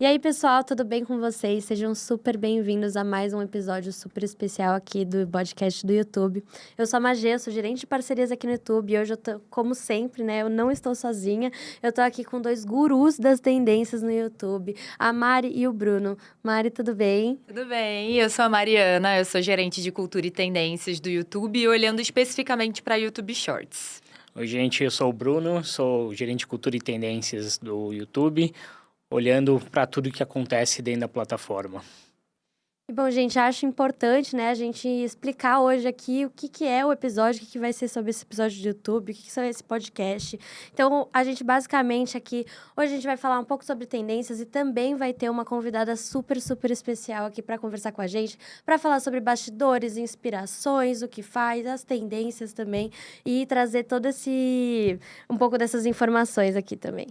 E aí, pessoal, tudo bem com vocês? Sejam super bem-vindos a mais um episódio super especial aqui do podcast do YouTube. Eu sou a Magê, sou gerente de parcerias aqui no YouTube e hoje eu tô, como sempre, né, eu não estou sozinha. Eu tô aqui com dois gurus das tendências no YouTube, a Mari e o Bruno. Mari, tudo bem? Tudo bem, eu sou a Mariana, eu sou gerente de cultura e tendências do YouTube, olhando especificamente para YouTube Shorts. Oi, gente, eu sou o Bruno, sou gerente de cultura e tendências do YouTube, olhando para tudo que acontece dentro da plataforma. E bom, gente, acho importante, né, a gente explicar hoje aqui o que é o episódio, o que vai ser sobre esse episódio do YouTube, o que é esse podcast. Então, a gente basicamente aqui, hoje a gente vai falar um pouco sobre tendências e também vai ter uma convidada super, super especial aqui para conversar com a gente, para falar sobre bastidores, inspirações, o que faz, as tendências também e trazer um pouco dessas informações aqui também.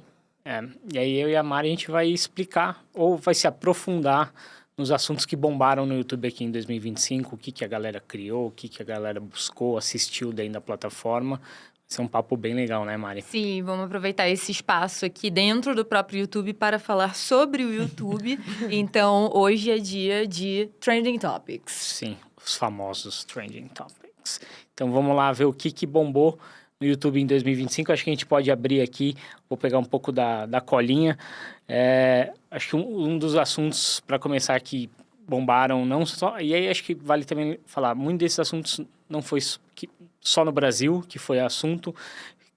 E aí eu e a Mari a gente vai explicar ou vai se aprofundar nos assuntos que bombaram no YouTube aqui em 2025, o que a galera criou, o que a galera buscou, assistiu dentro da plataforma. Vai ser um papo bem legal, né, Mari? Sim, vamos aproveitar esse espaço aqui dentro do próprio YouTube para falar sobre o YouTube. Então, hoje é dia de Trending Topics. Sim, os famosos Trending Topics. Então vamos lá ver o que bombou no YouTube em 2025. Acho que a gente pode abrir aqui, vou pegar um pouco da colinha. Acho que um dos assuntos, para começar, que bombaram, não só... E aí acho que vale também falar, muitos desses assuntos não foi só no Brasil que foi assunto,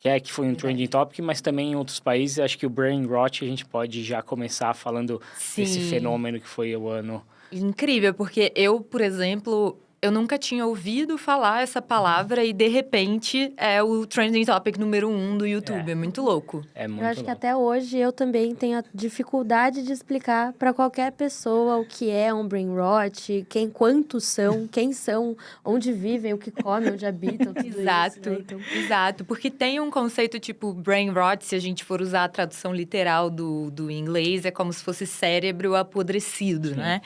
que foi um trending topic, mas também em outros países. Acho que o brain rot a gente pode já começar falando desse fenômeno que foi o ano. Incrível, porque eu, por exemplo... Eu nunca tinha ouvido falar essa palavra e, de repente, é o trending topic número 1 do YouTube. É muito louco. É muito Eu acho louco. que até hoje eu também tenho a dificuldade de explicar para qualquer pessoa o que é um brain rot, quantos são, quem são, onde vivem, o que comem, onde habitam, tudo Exato, isso, né? Então... exato. Porque tem um conceito tipo brain rot, se a gente for usar a tradução literal do inglês, é como se fosse cérebro apodrecido, Sim. né?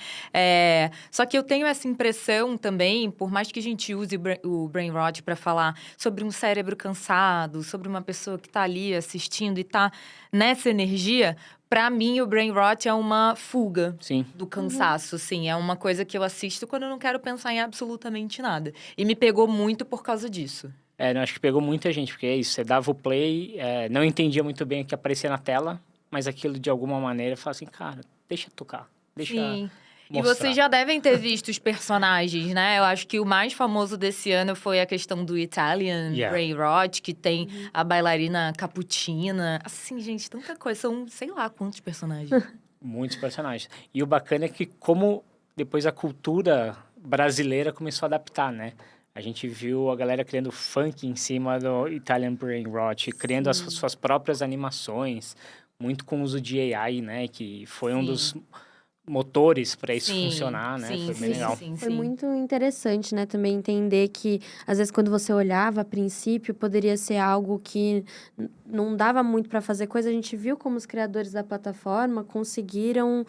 Só que eu tenho essa impressão também, por mais que a gente use o brain rot para falar sobre um cérebro cansado, sobre uma pessoa que está ali assistindo e está nessa energia, para mim o brain rot é uma fuga do cansaço, assim. É uma coisa que eu assisto quando eu não quero pensar em absolutamente nada. E me pegou muito por causa disso. Eu acho que pegou muita gente, porque é isso, você dava o play, não entendia muito bem o que aparecia na tela, mas aquilo de alguma maneira, fala assim, cara, deixa tocar, deixa Sim. E mostrar. vocês já devem ter visto os personagens, né? Eu acho que o mais famoso desse ano foi a questão do Italian Brain Rot, que tem a bailarina Caputina. Assim, gente, tanta coisa. São, sei lá, quantos personagens. Muitos personagens. E o bacana é que como depois a cultura brasileira começou a adaptar, né? A gente viu a galera criando funk em cima do Italian Brain Rot, criando as suas próprias animações, muito com o uso de AI, né? Que foi um dos motores para isso funcionar, né? Foi bem legal. Foi muito interessante, né? Também entender que, às vezes, quando você olhava, a princípio, poderia ser algo que não dava muito para fazer coisa. A gente viu como os criadores da plataforma conseguiram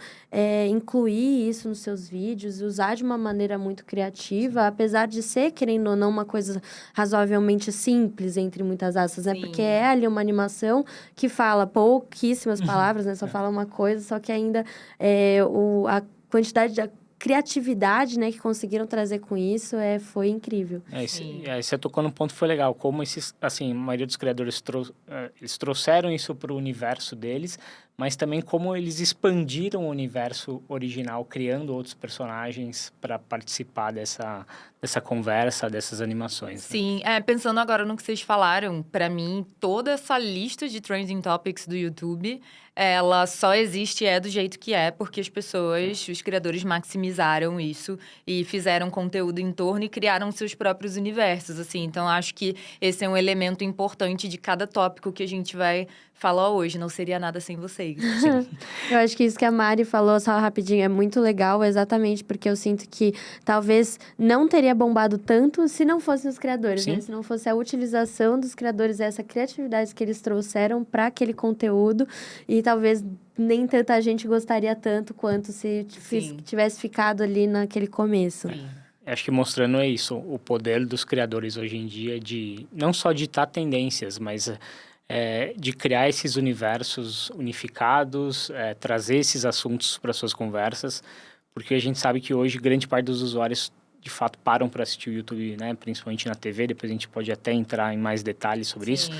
incluir isso nos seus vídeos, usar de uma maneira muito criativa, apesar de ser, querendo ou não, uma coisa razoavelmente simples, entre muitas aspas, né? Porque é ali uma animação que fala pouquíssimas palavras, né? Só fala uma coisa, só que ainda a quantidade de criatividade, né, que conseguiram trazer com isso foi incrível. Você tocou num ponto que foi legal, como a maioria dos criadores eles trouxeram isso para o universo deles, mas também como eles expandiram o universo original, criando outros personagens para participar dessa conversa, dessas animações. Sim, pensando agora no que vocês falaram, para mim, toda essa lista de trending topics do YouTube, ela só existe do jeito que é, porque as pessoas, os criadores maximizaram isso e fizeram conteúdo em torno e criaram seus próprios universos, assim. Então, acho que esse é um elemento importante de cada tópico que a gente vai falar hoje. Não seria nada sem vocês. Eu acho que isso que a Mari falou, só rapidinho, é muito legal, exatamente porque eu sinto que talvez não teria bombado tanto se não fossem os criadores, né? Se não fosse a utilização dos criadores, essa criatividade que eles trouxeram para aquele conteúdo e talvez nem tanta gente gostaria tanto quanto se tivesse ficado ali naquele começo. Acho que mostrando isso, o poder dos criadores hoje em dia de não só ditar tendências, mas de criar esses universos unificados, trazer esses assuntos para suas conversas, porque a gente sabe que hoje grande parte dos usuários de fato param para assistir o YouTube, né? Principalmente na TV, depois a gente pode até entrar em mais detalhes sobre isso.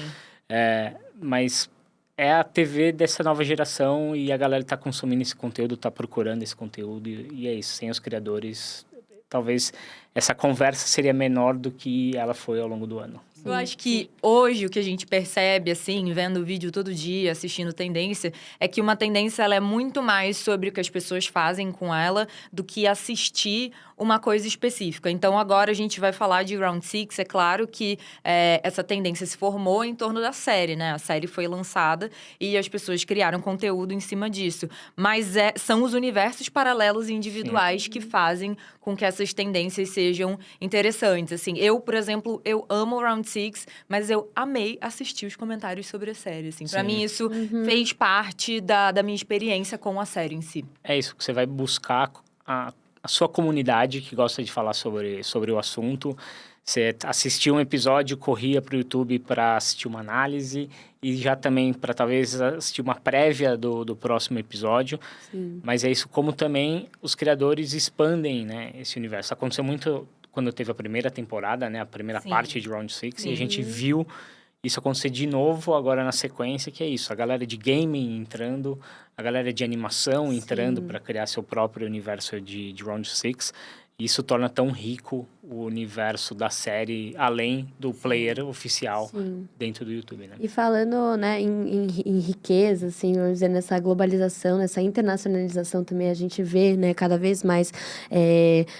Mas é a TV dessa nova geração e a galera está consumindo esse conteúdo, está procurando esse conteúdo e é isso. Sem os criadores, talvez essa conversa seria menor do que ela foi ao longo do ano. Eu acho que hoje o que a gente percebe, assim, vendo o vídeo todo dia, assistindo tendência, é que uma tendência ela é muito mais sobre o que as pessoas fazem com ela do que assistir uma coisa específica. Então, agora a gente vai falar de Round Six. É claro que essa tendência se formou em torno da série, né? A série foi lançada e as pessoas criaram conteúdo em cima disso. Mas são os universos paralelos e individuais que fazem com que essas tendências sejam interessantes. Assim, eu, por exemplo, eu amo Round Six, mas eu amei assistir os comentários sobre a série. Assim. Pra mim, isso fez parte da minha experiência com a série em si. É isso, que você vai buscar a sua comunidade que gosta de falar sobre o assunto. Você assistia um episódio, corria para o YouTube para assistir uma análise e já também para talvez assistir uma prévia do próximo episódio. Sim. Mas é isso, como também os criadores expandem, né, esse universo. Aconteceu muito quando teve a primeira temporada, né, a primeira parte de Round Six, e a gente viu isso acontecer de novo agora na sequência, que é isso, a galera de gaming entrando, a galera de animação entrando para criar seu próprio universo de Round Six. Isso torna tão rico o universo da série, além do player oficial dentro do YouTube, né? E falando, né, em riqueza, assim, vamos dizer, nessa globalização, nessa internacionalização também, a gente vê, né, cada vez mais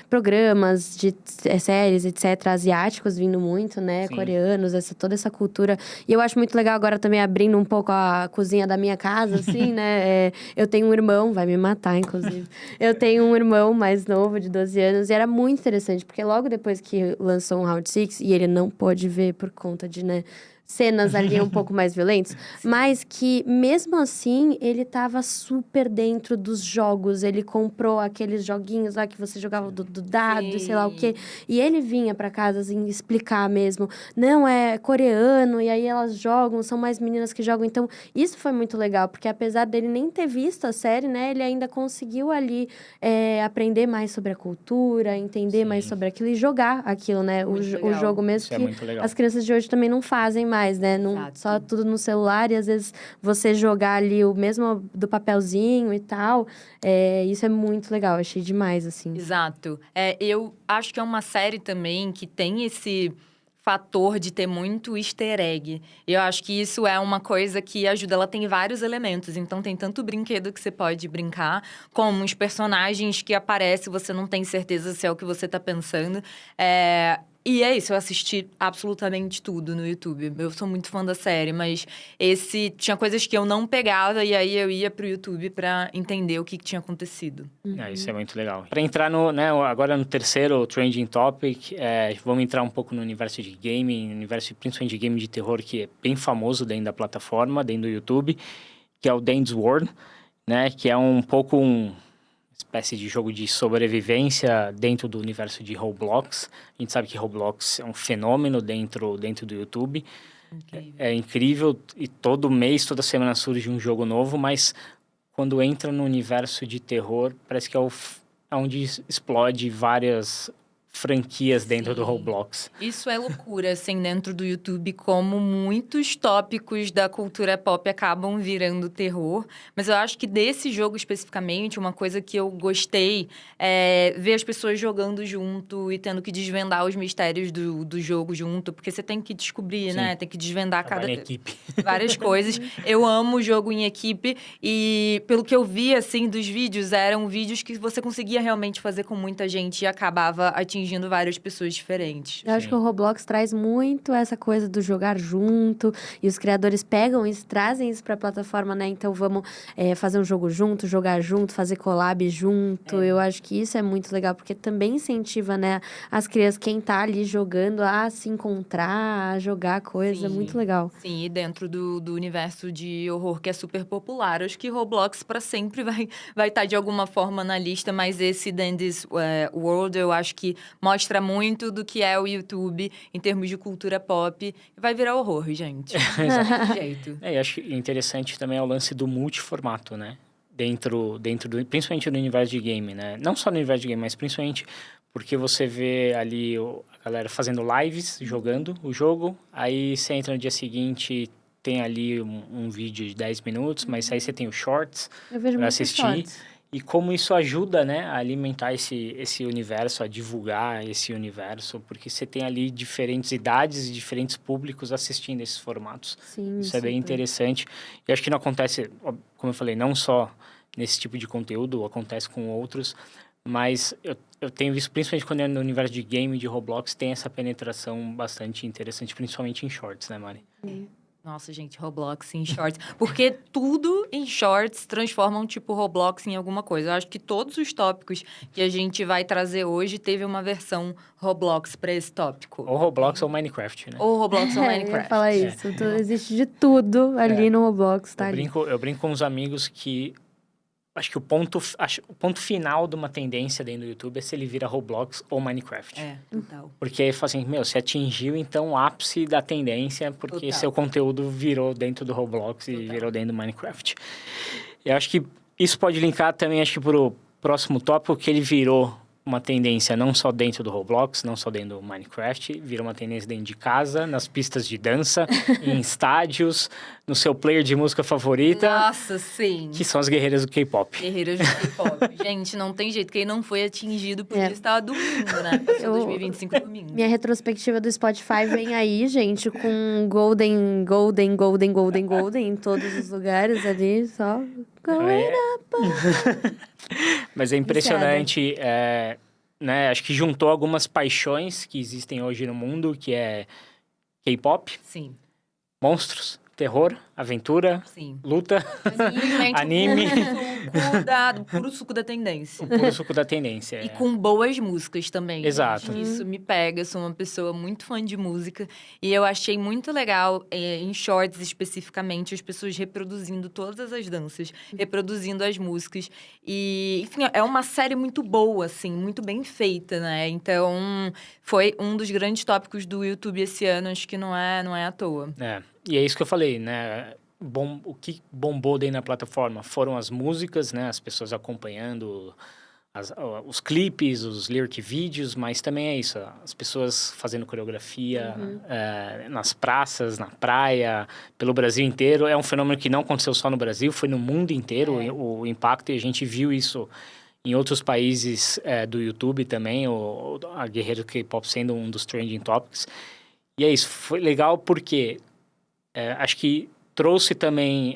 programas de séries, etc., asiáticos vindo muito, né, coreanos, toda essa cultura. E eu acho muito legal agora também abrindo um pouco a cozinha da minha casa, assim, né? Eu tenho um irmão, vai me matar, inclusive. Eu tenho um irmão mais novo, de 12 anos, e era muito interessante, porque logo depois que lançou um Round Six, e ele não pôde ver por conta de, né, cenas ali um pouco mais violentas, mas que, mesmo assim, ele tava super dentro dos jogos. Ele comprou aqueles joguinhos lá que você jogava do dado e sei lá o quê. E ele vinha pra casa, assim, explicar mesmo. Não, é coreano, e aí elas jogam, são mais meninas que jogam. Então, isso foi muito legal, porque apesar dele nem ter visto a série, né, ele ainda conseguiu ali aprender mais sobre a cultura, entender mais sobre aquilo e jogar aquilo, né? O jogo mesmo, que as crianças de hoje também não fazem mais. Né? Não, só tudo no celular e às vezes você jogar ali o mesmo do papelzinho e tal. Isso é muito legal, achei demais, assim. Exato. Eu acho que é uma série também que tem esse fator de ter muito easter egg. Eu acho que isso é uma coisa que ajuda. Ela tem vários elementos. Então, tem tanto brinquedo que você pode brincar, como os personagens que aparecem, você não tem certeza se é o que você tá pensando. E é isso, eu assisti absolutamente tudo no YouTube. Eu sou muito fã da série, mas tinha coisas que eu não pegava e aí eu ia pro YouTube pra entender o que tinha acontecido. Isso é muito legal. Para entrar agora no terceiro Trending Topic, vamos entrar um pouco no universo de gaming, universo principalmente de game de terror, que é bem famoso dentro da plataforma, dentro do YouTube, que é o Dan's World, né? Que é um pouco espécie de jogo de sobrevivência dentro do universo de Roblox. A gente sabe que Roblox é um fenômeno dentro do YouTube. Incrível. É incrível e todo mês, toda semana surge um jogo novo, mas quando entra no universo de terror, parece que é onde explode várias franquias dentro do Roblox. Isso é loucura, assim, dentro do YouTube, como muitos tópicos da cultura pop acabam virando terror. Mas eu acho que desse jogo especificamente, uma coisa que eu gostei é ver as pessoas jogando junto e tendo que desvendar os mistérios do jogo junto, porque você tem que descobrir, né? Tem que desvendar Em equipe. várias coisas. Eu amo o jogo em equipe e, pelo que eu vi, assim, dos vídeos, eram vídeos que você conseguia realmente fazer com muita gente e acabava atingindo várias pessoas diferentes. Eu acho que o Roblox traz muito essa coisa do jogar junto, e os criadores pegam isso, trazem isso pra plataforma, né? Então, vamos fazer um jogo junto, jogar junto, fazer collab junto. Eu acho que isso é muito legal, porque também incentiva, né, as crianças, quem tá ali jogando, a se encontrar, a jogar coisa. É muito legal. Sim, e dentro do universo de horror, que é super popular. Acho que Roblox pra sempre vai estar de alguma forma na lista, mas esse Dan's World, eu acho que mostra muito do que é o YouTube em termos de cultura pop. E vai virar horror, gente. Não tem jeito. Eu acho interessante também o lance do multiformato, né? Dentro principalmente no universo de game, né? Não só no universo de game, mas principalmente porque você vê ali a galera fazendo lives, jogando o jogo, aí você entra no dia seguinte, tem ali um vídeo de 10 minutos, mas aí você tem os shorts para assistir. Shorts. E como isso ajuda, né, a alimentar esse universo, a divulgar esse universo, porque você tem ali diferentes idades e diferentes públicos assistindo esses formatos. Sim, isso é bem interessante. E acho que não acontece, como eu falei, não só nesse tipo de conteúdo, acontece com outros, mas eu tenho visto, principalmente quando é no universo de game, de Roblox, tem essa penetração bastante interessante, principalmente em shorts, né, Mari? Nossa, gente, Roblox em shorts. Porque tudo em shorts transforma tipo Roblox em alguma coisa. Eu acho que todos os tópicos que a gente vai trazer hoje teve uma versão Roblox para esse tópico. Ou Roblox ou Minecraft, né? Ou Roblox ou Minecraft. Eu ia falar isso. Existe de tudo ali no Roblox, tá? Eu brinco com os amigos que... Acho que o ponto final de uma tendência dentro do YouTube é se ele vira Roblox ou Minecraft. Total. Porque aí fala assim, você atingiu então o ápice da tendência, porque total. Seu conteúdo virou dentro do Roblox e virou dentro do Minecraft. Eu acho que isso pode linkar também, acho que pro próximo tópico, que ele virou uma tendência não só dentro do Roblox, não só dentro do Minecraft, vira uma tendência dentro de casa, nas pistas de dança, em estádios, no seu player de música favorita. Nossa, sim. Que são as guerreiras do K-pop. Guerreiras do K-pop. Gente, não tem jeito. Quem não foi atingido por isso tava dormindo, né? Passou 2025 domingo. Minha retrospectiva do Spotify vem aí, gente, com golden em todos os lugares ali, só... Mas é impressionante, né? Acho que juntou algumas paixões que existem hoje no mundo, que é K-pop, sim, monstros, terror, aventura, sim, luta, anime. Puro suco da tendência. O puro suco da tendência. E com boas músicas também. Exato. Gente. Isso me pega, eu sou uma pessoa muito fã de música. E eu achei muito legal, em shorts especificamente, as pessoas reproduzindo todas as danças, reproduzindo as músicas. E, enfim, é uma série muito boa, assim, muito bem feita, né? Então, foi um dos grandes tópicos do YouTube esse ano, acho que não é à toa. E é isso que eu falei, né? O que bombou dentro da plataforma foram as músicas, né? As pessoas acompanhando os clipes, os lyric vídeos, mas também é isso, as pessoas fazendo coreografia nas praças, na praia, pelo Brasil inteiro. É um fenômeno que não aconteceu só no Brasil, foi no mundo inteiro o impacto, e a gente viu isso em outros países do YouTube também, a guerreira do K-pop sendo um dos trending topics. E é isso, foi legal porque acho que trouxe também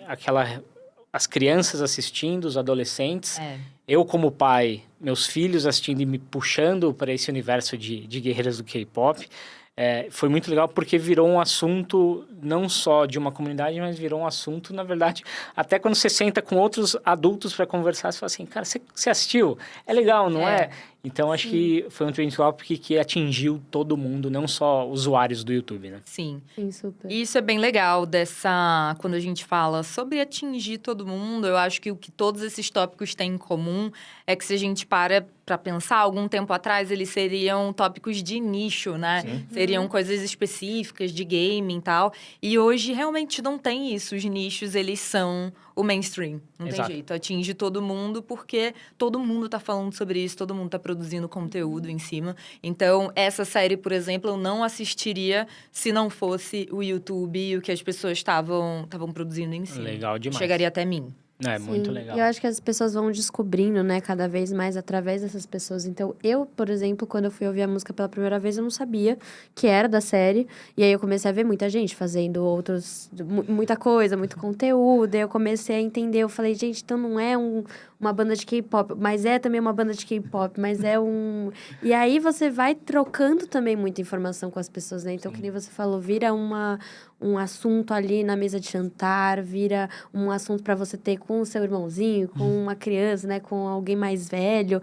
as crianças assistindo, os adolescentes. Eu, como pai, meus filhos assistindo e me puxando para esse universo de guerreiras do K-pop. Foi muito legal porque virou um assunto não só de uma comunidade, mas virou um assunto, na verdade, até quando você senta com outros adultos para conversar, você fala assim, cara, você assistiu? É legal, não é? Então, acho que foi um trending topic que atingiu todo mundo, não só usuários do YouTube, né? Sim. Sim, super. E isso é bem legal quando a gente fala sobre atingir todo mundo, eu acho que o que todos esses tópicos têm em comum é que se a gente para pensar, algum tempo atrás, eles seriam tópicos de nicho, né? Sim. Seriam coisas específicas de gaming e tal. E hoje, realmente, não tem isso. Os nichos, eles são o mainstream. Não Exato. tem jeito. Atinge todo mundo, porque todo mundo tá falando sobre isso, todo mundo tá produzindo conteúdo em cima. Então, essa série, por exemplo, eu não assistiria se não fosse o YouTube e o que as pessoas estavam produzindo em cima. Legal demais. Chegaria até mim. Muito legal. E eu acho que as pessoas vão descobrindo, né, cada vez mais através dessas pessoas. Então, eu, por exemplo, quando eu fui ouvir a música pela primeira vez, eu não sabia que era da série. E aí eu comecei a ver muita gente fazendo muita coisa, muito conteúdo. E eu comecei a entender, eu falei, gente, então não é uma banda de K-pop, mas é também uma banda de K-pop, mas é um... E aí você vai trocando também muita informação com as pessoas, né? Então, que nem você falou, vira um assunto ali na mesa de jantar, vira um assunto para você ter com o seu irmãozinho, com uma criança, né? Com alguém mais velho.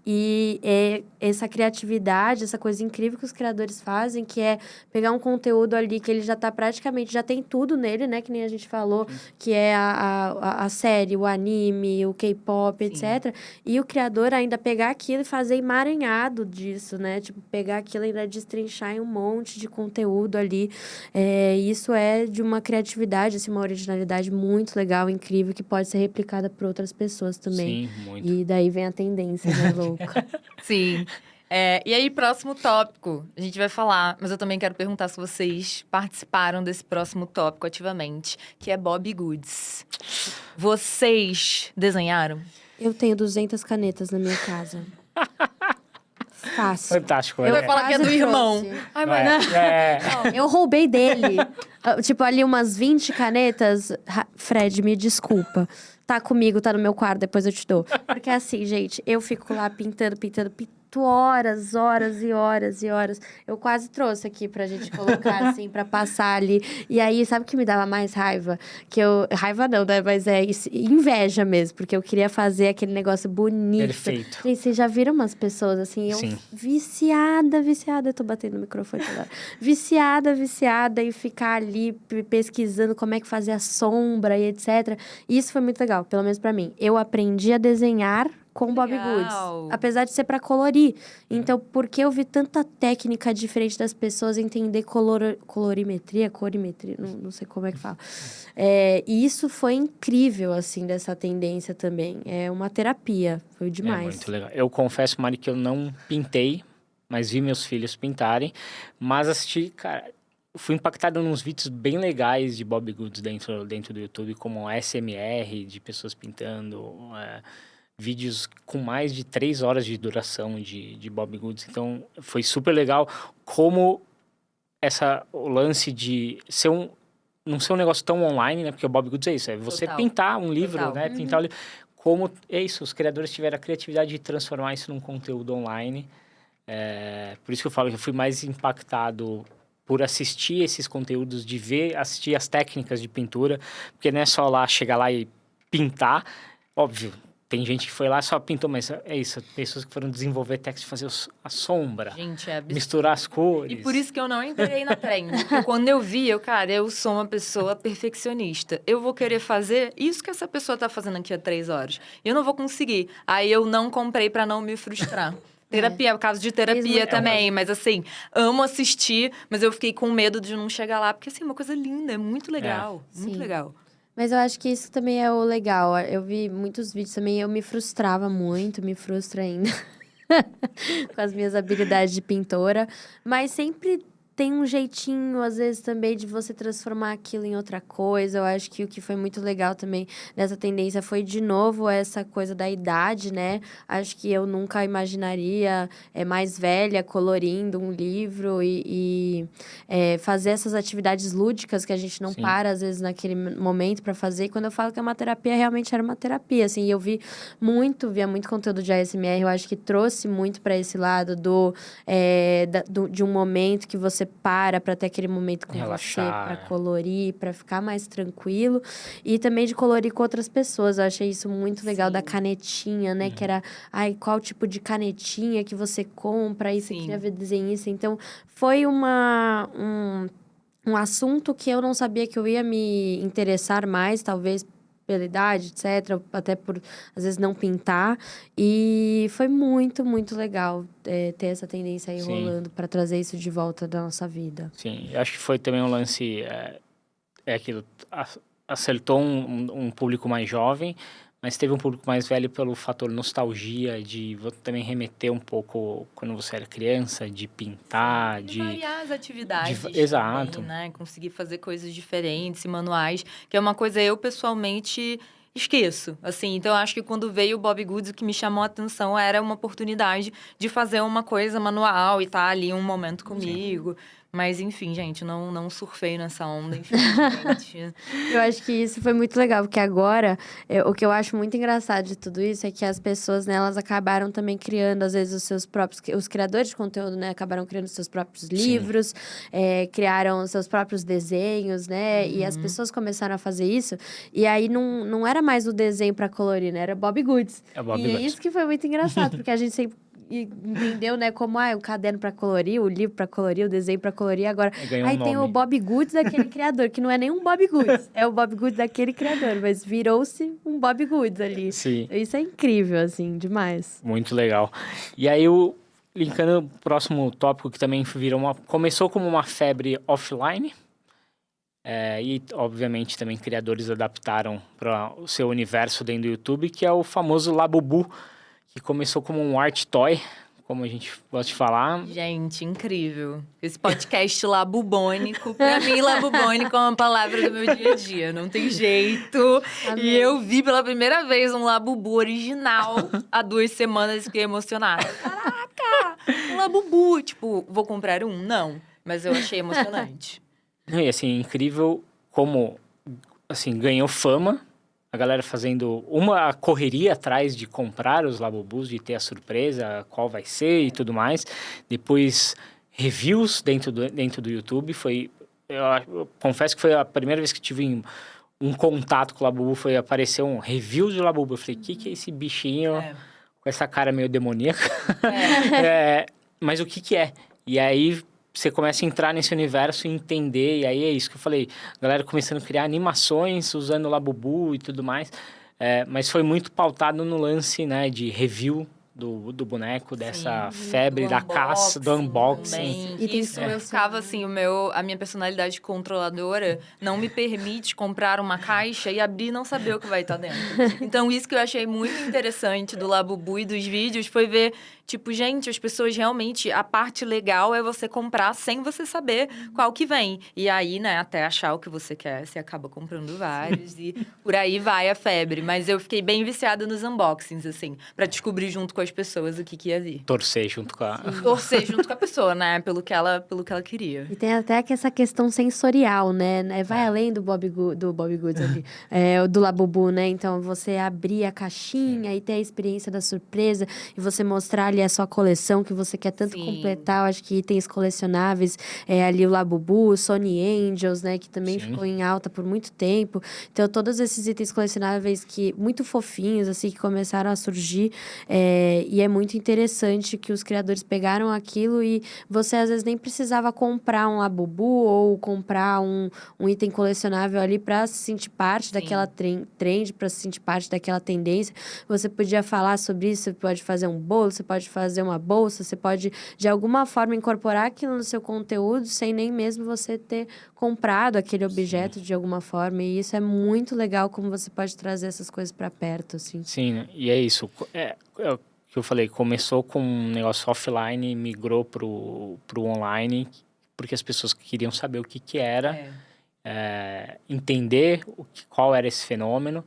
E é essa criatividade, essa coisa incrível que os criadores fazem, que é pegar um conteúdo ali que ele já tá praticamente, já tem tudo nele, né? Que nem a gente falou, que é a série, o anime, o K-pop, etc. E o criador ainda pegar aquilo e fazer emaranhado disso, né? Tipo, pegar aquilo e ainda destrinchar em um monte de conteúdo ali. Isso é de uma criatividade, assim, uma originalidade muito legal, incrível, que pode ser replicada por outras pessoas também. Sim, muito. E daí vem a tendência, né, louca? Sim. E aí, próximo tópico, a gente vai falar, mas eu também quero perguntar se vocês participaram desse próximo tópico ativamente, que é Bobbie Goods. Vocês desenharam? Eu tenho 200 canetas na minha casa. Fácil. Fantástico. Eu ia falar que é do quase irmão. trouxe. Ai, mas Não, eu roubei dele. Tipo, ali umas 20 canetas. Fred, me desculpa. Tá comigo, tá no meu quarto, depois eu te dou. Porque assim, gente, eu fico lá pintando horas e horas. Eu quase trouxe aqui pra gente colocar, assim, pra passar ali. E aí, sabe o que me dava mais raiva? Raiva não, né? Mas inveja mesmo, porque eu queria fazer aquele negócio bonito. Perfeito. Gente, vocês já viram umas pessoas, assim, eu Sim. viciada. Eu tô batendo no microfone agora. Viciada em ficar ali pesquisando como é que fazer a sombra e etc. E isso foi muito legal, pelo menos pra mim. Eu aprendi a desenhar com Bobbie Goods. Apesar de ser pra colorir. Então, porque eu vi tanta técnica diferente das pessoas entender corimetria, não sei como é que fala. E isso foi incrível, assim, dessa tendência também. É uma terapia. Foi demais. É muito legal. Eu confesso, Mari, que eu não pintei, mas vi meus filhos pintarem. Mas assisti, cara... Fui impactado nos vídeos bem legais de Bobbie Goods dentro do YouTube, como ASMR, de pessoas pintando... vídeos com mais de 3 horas de duração de Bobbie Goods. Então, foi super legal como o lance de não ser um negócio tão online, né? Porque o Bobbie Goods é isso, é você pintar um livro, né? Pintar um livro. Como é isso, os criadores tiveram a criatividade de transformar isso num conteúdo online. Por isso que eu falo que eu fui mais impactado por assistir esses conteúdos, assistir as técnicas de pintura, porque não é só chegar lá e pintar, óbvio. Tem gente que foi lá e só pintou, mas é isso. Pessoas que foram desenvolver técnicas, fazer a sombra. Gente, misturar as cores. E por isso que eu não entrei na trend. Porque quando eu vi, eu sou uma pessoa perfeccionista. Eu vou querer fazer isso que essa pessoa tá fazendo aqui há 3 horas. E eu não vou conseguir. Aí eu não comprei pra não me frustrar. Terapia, caso de terapia também. Mas assim, amo assistir, mas eu fiquei com medo de não chegar lá. Porque assim, é uma coisa linda, é muito legal. Muito legal. Mas eu acho que isso também é o legal. Eu vi muitos vídeos também, eu me frustrava muito, me frustro ainda com as minhas habilidades de pintora. Mas sempre tem um jeitinho, às vezes, também de você transformar aquilo em outra coisa. Eu acho que o que foi muito legal também dessa tendência foi, de novo, essa coisa da idade, né? Acho que eu nunca imaginaria mais velha colorindo um livro e fazer essas atividades lúdicas que a gente não para, às vezes, naquele momento para fazer. E quando eu falo que é uma terapia, realmente era uma terapia, assim. E eu via muito conteúdo de ASMR. Eu acho que trouxe muito para esse lado de um momento que você para ter aquele momento com relaxar, você, para colorir, para ficar mais tranquilo. E também de colorir com outras pessoas. Eu achei isso muito legal, da canetinha, né? Que era, qual tipo de canetinha que você compra, aí você queria ver desenhista. Então, foi um assunto que eu não sabia que eu ia me interessar mais, talvez pela idade, etc. Até por, às vezes, não pintar. E foi muito, muito legal ter essa tendência aí rolando para trazer isso de volta da nossa vida. Sim, eu acho que foi também um lance... aquilo, acertou um público mais jovem, mas teve um público mais velho pelo fator nostalgia, de também remeter um pouco quando você era criança, de pintar, de variar as atividades. Exato. Também, né? Conseguir fazer coisas diferentes, manuais, que é uma coisa eu, pessoalmente, esqueço. Assim, então, eu acho que quando veio o Bobbie Goods, o que me chamou a atenção era uma oportunidade de fazer uma coisa manual e estar ali um momento comigo. Mas, enfim, gente, não surfei nessa onda, infelizmente. Eu acho que isso foi muito legal, porque agora, o que eu acho muito engraçado de tudo isso é que as pessoas, né, elas acabaram também criando, às vezes, os criadores de conteúdo, né, acabaram criando seus próprios livros, criaram seus próprios desenhos, né, e as pessoas começaram a fazer isso, e aí não era mais o desenho para colorir, né, era Bobbie Goods. Goods. Isso que foi muito engraçado, porque a gente sempre entendeu, né? Como o caderno para colorir, o livro para colorir, o desenho para colorir. Agora, Aí tem o Bob Goods daquele criador, que não é nem um Bob Goods. É o Bob Goods daquele criador, mas virou-se um Bob Goods ali. Sim. Então, isso é incrível, assim, demais. Muito legal. E aí, linkando o próximo tópico, que também começou como uma febre offline. E, obviamente, também criadores adaptaram para o seu universo dentro do YouTube, que é o famoso Labubu, que começou como um art toy, como a gente gosta de falar. Gente, incrível. Esse podcast labubônico, pra mim, labubônico é uma palavra do meu dia a dia, não tem jeito. Amém. E eu vi pela primeira vez um Labubu original há 2 semanas e fiquei emocionada. Caraca, um Labubu. Tipo, vou comprar um? Não, mas eu achei emocionante. E, assim, incrível como, assim, ganhou fama. A galera fazendo uma correria atrás de comprar os Labubus, de ter a surpresa, qual vai ser e tudo mais. Depois, reviews dentro do YouTube. Eu confesso que foi a primeira vez que tive um contato com o Labubu, apareceu um review de Labubu. Eu falei, que é esse bichinho com essa cara meio demoníaca? Mas o que é? E aí você começa a entrar nesse universo e entender, e aí é isso que eu falei, a galera começando a criar animações usando o Labubu e tudo mais, mas foi muito pautado no lance, né, de review do boneco, dessa febre da caça, do unboxing. E isso eu ficava assim, a minha personalidade controladora não me permite comprar uma caixa e abrir e não saber o que vai estar dentro. Então, isso que eu achei muito interessante do Labubu e dos vídeos foi ver, tipo, gente, as pessoas realmente, a parte legal é você comprar sem você saber qual que vem. E aí, né, até achar o que você quer, você acaba comprando vários e por aí vai a febre. Mas eu fiquei bem viciada nos unboxings, assim, pra descobrir junto com as pessoas o que ia vir. Torcer junto com a... Torcer junto com a pessoa, né, pelo que ela queria. E tem até essa questão sensorial, né? Vai além do Bob Goods ali, do Labubu, né? Então, você abrir a caixinha e ter a experiência da surpresa e você mostrar ali a sua coleção que você quer tanto completar. Eu acho que itens colecionáveis, ali o Labubu, o Sony Angels, né? Que também ficou em alta por muito tempo. Então, todos esses itens colecionáveis muito fofinhos, assim, que começaram a surgir. E é muito interessante que os criadores pegaram aquilo e você, às vezes, nem precisava comprar um Labubu ou comprar um item colecionável ali para se sentir parte daquela trend, para se sentir parte daquela tendência. Você podia falar sobre isso, você pode fazer um bolo, você pode fazer uma bolsa, você pode, de alguma forma, incorporar aquilo no seu conteúdo sem nem mesmo você ter comprado aquele objeto de alguma forma. E isso é muito legal, como você pode trazer essas coisas para perto, assim. Sim, né? E é isso. O que eu falei, começou com um negócio offline, migrou pro online, porque as pessoas queriam saber o que era, entender qual era esse fenômeno.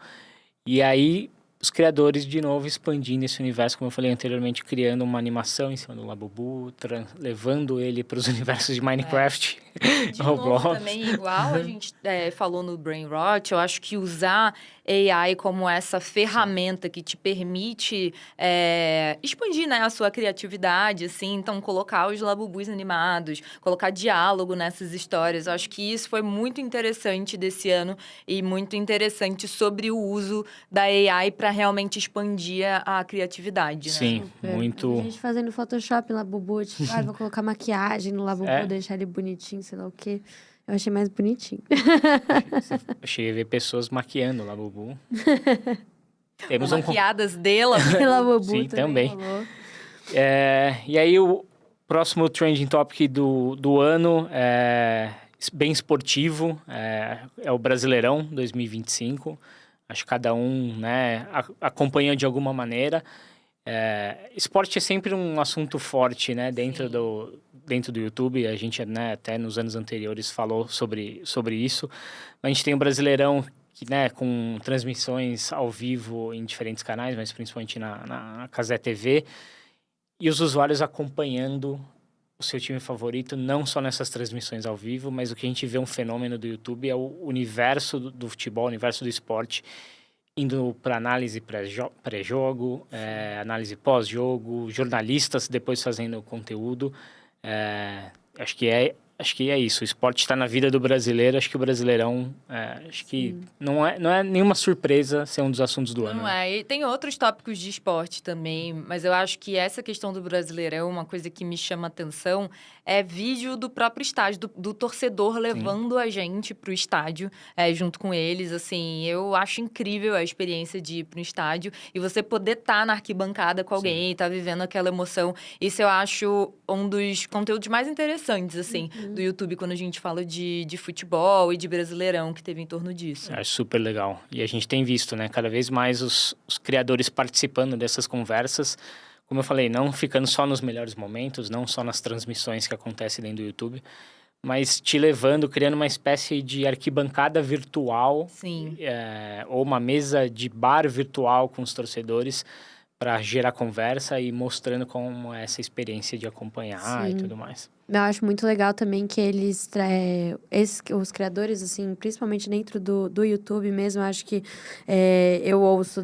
E aí, os criadores, de novo, expandindo esse universo, como eu falei anteriormente, criando uma animação em cima do Labubu, levando ele para os universos de Minecraft, Roblox. Novo, também, igual a gente falou no Brain Rot, eu acho que usar AI como essa ferramenta que te permite expandir, né, a sua criatividade, assim, então colocar os Labubus animados, colocar diálogo nessas histórias. Eu acho que isso foi muito interessante desse ano e muito interessante sobre o uso da AI para realmente expandir a criatividade, né? Sim, muito... A gente fazendo Photoshop Labubu, tipo, vou colocar maquiagem no Labubu, deixar ele bonitinho, sei lá o quê. Eu achei mais bonitinho. Eu cheguei a ver pessoas maquiando o Labubu. Temos maquiadas dela. Labubu sim, também. É, e aí, o próximo trending topic do ano é bem esportivo, é o Brasileirão 2025. Acho que cada um, né, acompanha de alguma maneira. Esporte é sempre um assunto forte, né, dentro do YouTube. A gente, né, até nos anos anteriores falou sobre isso. A gente tem o Brasileirão, que, né, com transmissões ao vivo em diferentes canais, mas principalmente na Cazé TV. E os usuários acompanhando o seu time favorito, não só nessas transmissões ao vivo, mas o que a gente vê um fenômeno do YouTube é o universo do futebol, o universo do esporte, indo para análise pré-jogo, análise pós-jogo, jornalistas depois fazendo conteúdo. Acho que acho que é isso. O esporte está na vida do brasileiro. Acho que o Brasileirão, acho que não é nenhuma surpresa ser um dos assuntos do ano. Não é. E tem outros tópicos de esporte também, mas eu acho que essa questão do Brasileirão, uma coisa que me chama atenção, é vídeo do próprio estádio, do torcedor levando a gente pro estádio, junto com eles. Assim, eu acho incrível a experiência de ir pro estádio e você poder estar na arquibancada com alguém, estar vivendo aquela emoção. Isso eu acho um dos conteúdos mais interessantes, assim, do YouTube, quando a gente fala de futebol e de Brasileirão, que teve em torno disso. Acho super legal. E a gente tem visto, né, cada vez mais os criadores participando dessas conversas. Como eu falei, não ficando só nos melhores momentos, não só nas transmissões que acontecem dentro do YouTube, mas te levando, criando uma espécie de arquibancada virtual. Sim. Ou uma mesa de bar virtual com os torcedores para gerar conversa e mostrando como é essa experiência de acompanhar e tudo mais. Eu acho muito legal também que eles, os criadores, assim, principalmente dentro do YouTube mesmo, eu acho que eu ouço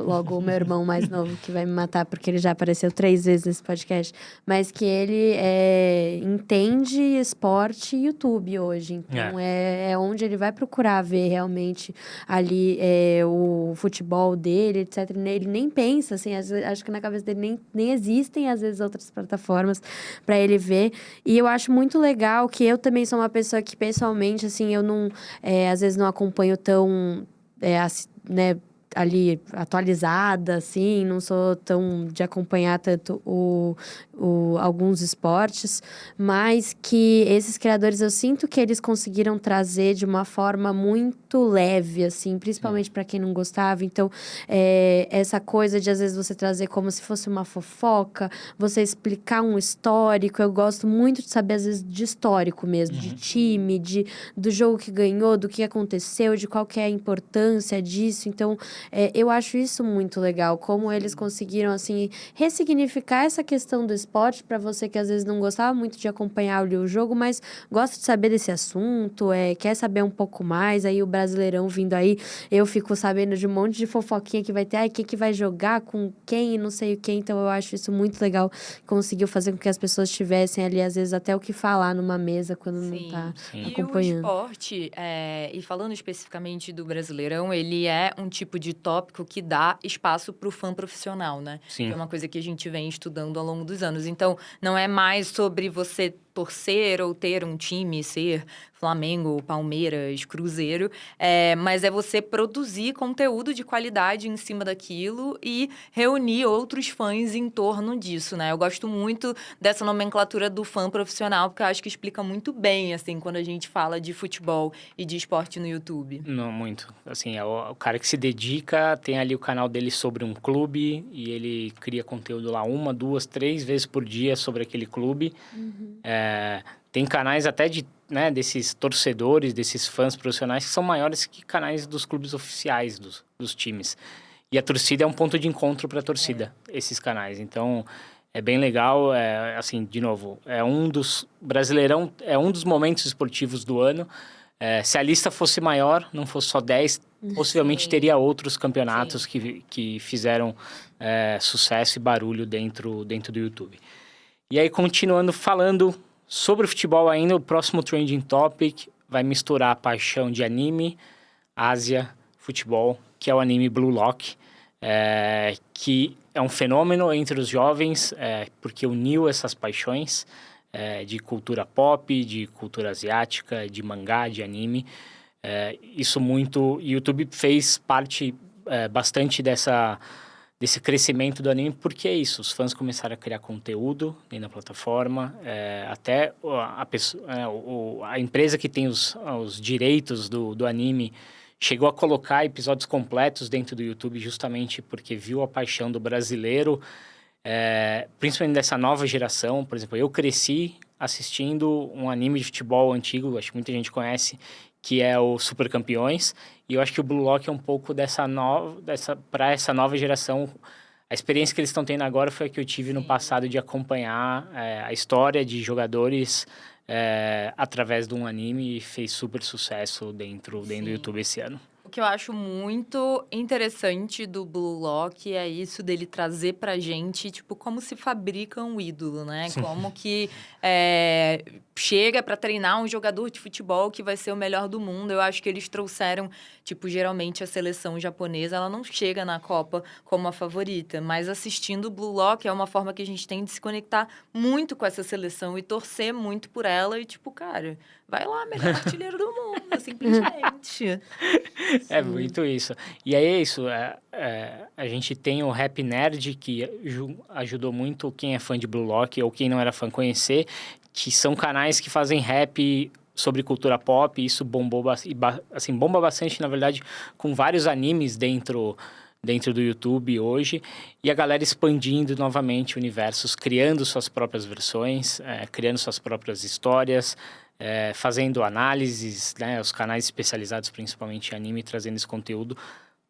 logo o meu irmão mais novo, que vai me matar, porque ele já apareceu 3 vezes nesse podcast, mas que ele entende esporte e YouTube hoje. Então, é onde ele vai procurar ver realmente ali o futebol dele, etc. Ele nem pensa, assim, acho que na cabeça dele nem existem, às vezes, outras plataformas para ele ver. E eu acho muito legal que eu também sou uma pessoa que, pessoalmente, assim, eu não... às vezes não acompanho tão... né, ali atualizada, assim, não sou tão de acompanhar tanto alguns esportes, mas que esses criadores, eu sinto que eles conseguiram trazer de uma forma muito leve, assim, principalmente para quem não gostava. Então, essa coisa de, às vezes, você trazer como se fosse uma fofoca, você explicar um histórico. Eu gosto muito de saber, às vezes, de histórico mesmo, de time, do jogo que ganhou, do que aconteceu, de qual que é a importância disso. Então, eu acho isso muito legal, como eles conseguiram, assim, ressignificar essa questão do esporte para você que às vezes não gostava muito de acompanhar o jogo, mas gosta de saber desse assunto, quer saber um pouco mais. Aí o Brasileirão vindo aí, eu fico sabendo de um monte de fofoquinha que vai ter, quem que vai jogar com quem, não sei o quê. Então eu acho isso muito legal, conseguiu fazer com que as pessoas tivessem ali, às vezes, até o que falar numa mesa quando não tá acompanhando. E o esporte, e falando especificamente do Brasileirão, ele é um tipo de tópico que dá espaço para o fã profissional, né? Sim. Que é uma coisa que a gente vem estudando ao longo dos anos. Então, não é mais sobre você torcer ou ter um time, ser Flamengo, Palmeiras, Cruzeiro, mas é você produzir conteúdo de qualidade em cima daquilo e reunir outros fãs em torno disso, né? Eu gosto muito dessa nomenclatura do fã profissional, porque eu acho que explica muito bem, assim, quando a gente fala de futebol e de esporte no YouTube. Não, muito. Assim, o cara que se dedica, tem ali o canal dele sobre um clube e ele cria conteúdo lá 1, 2, 3 vezes por dia sobre aquele clube. Tem canais até desses torcedores, desses fãs profissionais que são maiores que canais dos clubes oficiais dos times. E a torcida é um ponto de encontro para a torcida, esses canais. Então, é bem legal. Assim, de novo, Brasileirão é um dos momentos esportivos do ano. Se a lista fosse maior, não fosse só 10, possivelmente teria outros campeonatos que fizeram sucesso e barulho dentro do YouTube. E aí, continuando falando sobre o futebol ainda, o próximo Trending Topic vai misturar a paixão de anime, Ásia, futebol, que é o anime Blue Lock, que é um fenômeno entre os jovens, porque uniu essas paixões de cultura pop, de cultura asiática, de mangá, de anime. Isso muito... YouTube fez parte bastante desse crescimento do anime, porque é isso, os fãs começaram a criar conteúdo dentro da plataforma, até a empresa que tem os direitos do anime chegou a colocar episódios completos dentro do YouTube, justamente porque viu a paixão do brasileiro, principalmente dessa nova geração. Por exemplo, eu cresci assistindo um anime de futebol antigo, acho que muita gente conhece, que é o Super Campeões, e eu acho que o Blue Lock é um pouco para essa nova geração. A experiência que eles estão tendo agora foi a que eu tive no passado de acompanhar a história de jogadores através de um anime, e fez super sucesso dentro do YouTube esse ano. O que eu acho muito interessante do Blue Lock é isso dele trazer pra gente, tipo, como se fabrica um ídolo, né? Sim. Como que chega pra treinar um jogador de futebol que vai ser o melhor do mundo. Eu acho que eles trouxeram, tipo, geralmente a seleção japonesa, ela não chega na Copa como a favorita, mas assistindo o Blue Lock é uma forma que a gente tem de se conectar muito com essa seleção e torcer muito por ela e, tipo, cara, vai lá, melhor artilheiro do mundo, simplesmente. É muito isso. E aí é isso, a gente tem o Rap Nerd, que ajudou muito quem é fã de Blue Lock ou quem não era fã conhecer, que são canais que fazem rap sobre cultura pop, e isso bombou, assim, bomba bastante, na verdade, com vários animes dentro do YouTube hoje, e a galera expandindo novamente universos, criando suas próprias versões, criando suas próprias histórias, fazendo análises, né, os canais especializados principalmente em anime, trazendo esse conteúdo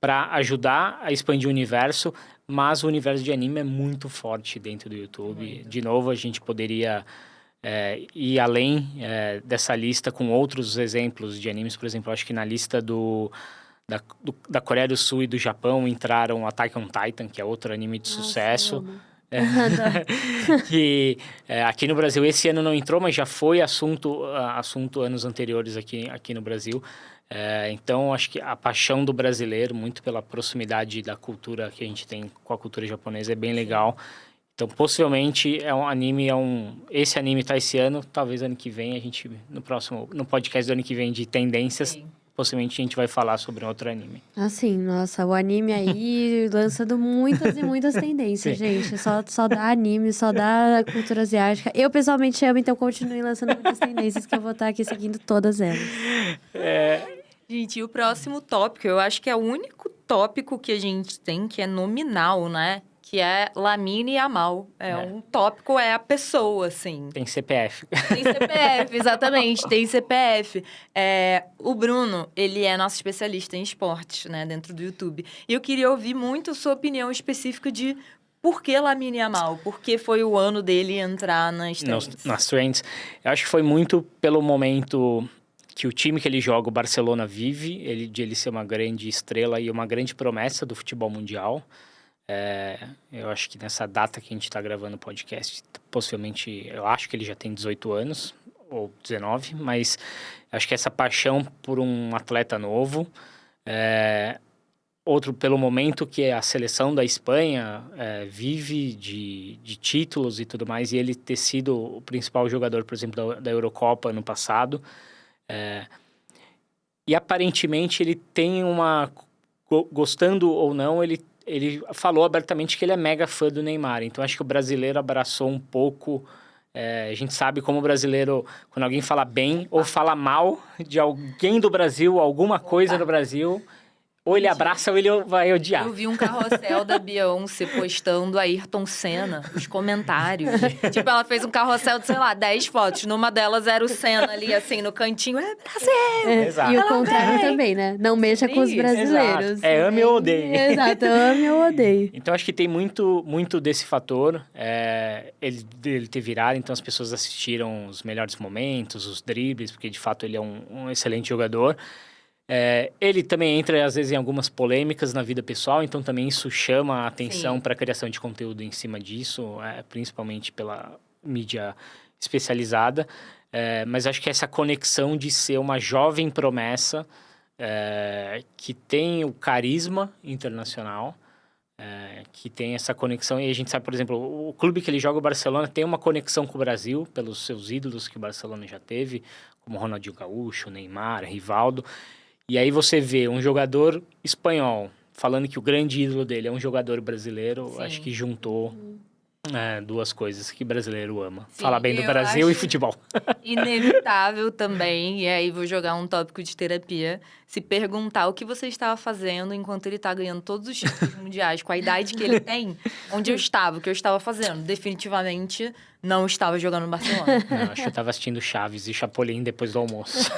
para ajudar a expandir o universo, mas o universo de anime é muito forte dentro do YouTube. Muito. De novo, a gente poderia ir além dessa lista com outros exemplos de animes. Por exemplo, acho que na lista da Coreia do Sul e do Japão entraram Attack on Titan, que é outro anime de sucesso. Eu amo. Que aqui no Brasil esse ano não entrou, mas já foi assunto anos anteriores aqui no Brasil. Então, acho que a paixão do brasileiro, muito pela proximidade da cultura que a gente tem com a cultura japonesa, é bem legal. Então, possivelmente, esse anime tá esse ano, talvez ano que vem, a gente, no podcast do ano que vem de tendências, Sim. possivelmente a gente vai falar sobre um outro anime. Assim, nossa, o anime aí lançando muitas e muitas tendências, gente. Só dá anime, só dá cultura asiática. Eu, pessoalmente, amo, então continue lançando muitas tendências que eu vou estar aqui seguindo todas elas. Gente, e o próximo tópico, eu acho que é o único tópico que a gente tem que é nominal, né? Que é Lamine Yamal. Um tópico, é a pessoa, assim. Tem CPF. Tem CPF, exatamente, tem CPF. O Bruno, ele é nosso especialista em esportes, né, dentro do YouTube. E eu queria ouvir muito a sua opinião específica de por que Lamine Yamal? Por que foi o ano dele entrar nas trends? Nas trends. Eu acho que foi muito pelo momento que o time que ele joga, o Barcelona, vive, de ele ser uma grande estrela e uma grande promessa do futebol mundial. Eu acho que nessa data que a gente está gravando o podcast, possivelmente, eu acho que ele já tem 18 anos, ou 19, mas acho que essa paixão por um atleta novo, outro pelo momento que a seleção da Espanha vive de títulos e tudo mais, e ele ter sido o principal jogador, por exemplo, da Eurocopa no passado. E aparentemente ele tem gostando ou não, ele falou abertamente que ele é mega fã do Neymar. Então, acho que o brasileiro abraçou um pouco. A gente sabe como o brasileiro, quando alguém fala bem ou fala mal de alguém do Brasil, alguma coisa do Brasil, ou ele abraça ou ele vai odiar. Eu vi um carrossel da Beyoncé postando a Ayrton Senna, os comentários. Tipo, ela fez um carrossel de, sei lá, 10 fotos. Numa delas era o Senna ali, assim, no cantinho. Brasil! Exato. E o contrário também, né? Não mexa com os brasileiros. Exato. Ame ou odeie. Exato, ame ou odeie. Então, acho que tem muito, muito desse fator, ele ter virado. Então, as pessoas assistiram os melhores momentos, os dribles, porque, de fato, ele é um excelente jogador. Ele também entra, às vezes, em algumas polêmicas na vida pessoal, então também isso chama a atenção para a criação de conteúdo em cima disso, principalmente pela mídia especializada. Mas acho que essa conexão de ser uma jovem promessa que tem o carisma internacional, que tem essa conexão, e a gente sabe, por exemplo, o clube que ele joga, o Barcelona, tem uma conexão com o Brasil, pelos seus ídolos que o Barcelona já teve, como Ronaldinho Gaúcho, Neymar, Rivaldo. E aí você vê um jogador espanhol falando que o grande ídolo dele é um jogador brasileiro. Sim. Acho que juntou duas coisas que brasileiro ama. Sim, Falar bem do Brasil e futebol. Inevitável também, e aí vou jogar um tópico de terapia, se perguntar o que você estava fazendo enquanto ele está ganhando todos os títulos mundiais, com a idade que ele tem, onde eu estava, o que eu estava fazendo. Definitivamente não estava jogando no Barcelona. Não, acho que eu estava assistindo Chaves e Chapolin depois do almoço.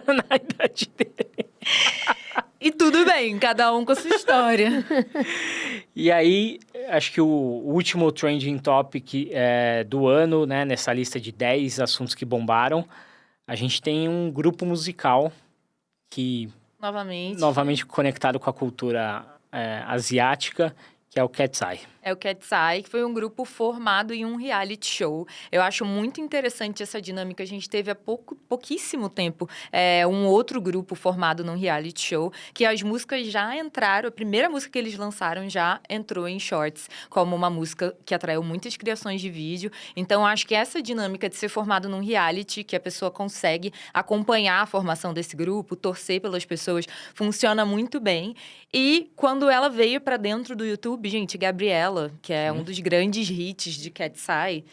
Na idade dele. E tudo bem, cada um com a sua história. E aí, acho que o último trending topic do ano, né, nessa lista de 10 assuntos que bombaram, a gente tem um grupo musical que novamente conectado com a cultura asiática, que é o Cat's Eye. É o Cat's Eye, que foi um grupo formado em um reality show. Eu acho muito interessante essa dinâmica. A gente teve há pouquíssimo tempo um outro grupo formado num reality show, que as músicas já entraram, a primeira música que eles lançaram já entrou em Shorts, como uma música que atraiu muitas criações de vídeo. Então, acho que essa dinâmica de ser formado num reality, que a pessoa consegue acompanhar a formação desse grupo, torcer pelas pessoas, funciona muito bem. E quando ela veio para dentro do YouTube, gente, Gabriela, que é um dos grandes hits de Cat's Eye,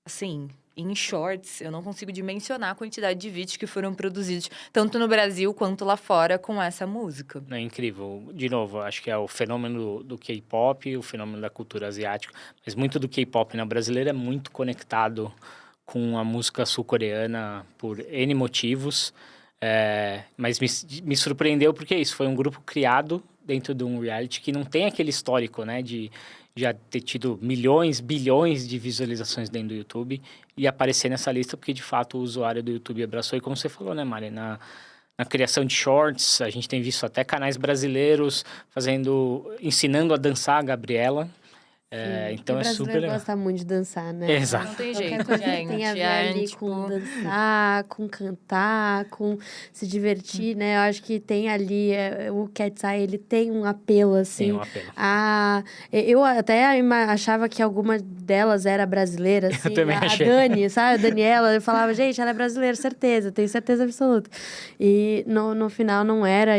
assim, em Shorts, eu não consigo dimensionar a quantidade de vídeos que foram produzidos, tanto no Brasil quanto lá fora, com essa música. É incrível. De novo, acho que é o fenômeno do K-pop, o fenômeno da cultura asiática, mas muito do K-pop na brasileira é muito conectado com a música sul-coreana por N motivos, mas me surpreendeu porque isso foi um grupo criado dentro de um reality que não tem aquele histórico, né, de já ter tido milhões, bilhões de visualizações dentro do YouTube e aparecer nessa lista porque, de fato, o usuário do YouTube abraçou. E como você falou, né, Mari, na criação de shorts, a gente tem visto até canais brasileiros ensinando a dançar a Gabriela. Então o é super legal. gosta muito de dançar, né? Exato. Não tem Qualquer jeito, coisa que gente. tem a ver ali com dançar, com cantar, com se divertir, né? Eu acho que tem ali, o Cat's Eye, ele tem um apelo, assim. Tem um apelo. Eu até achava que alguma delas era brasileira, assim. Eu também achei. A Dani, sabe? A Daniela, eu falava, gente, ela é brasileira, certeza, tenho certeza absoluta. E no final não era,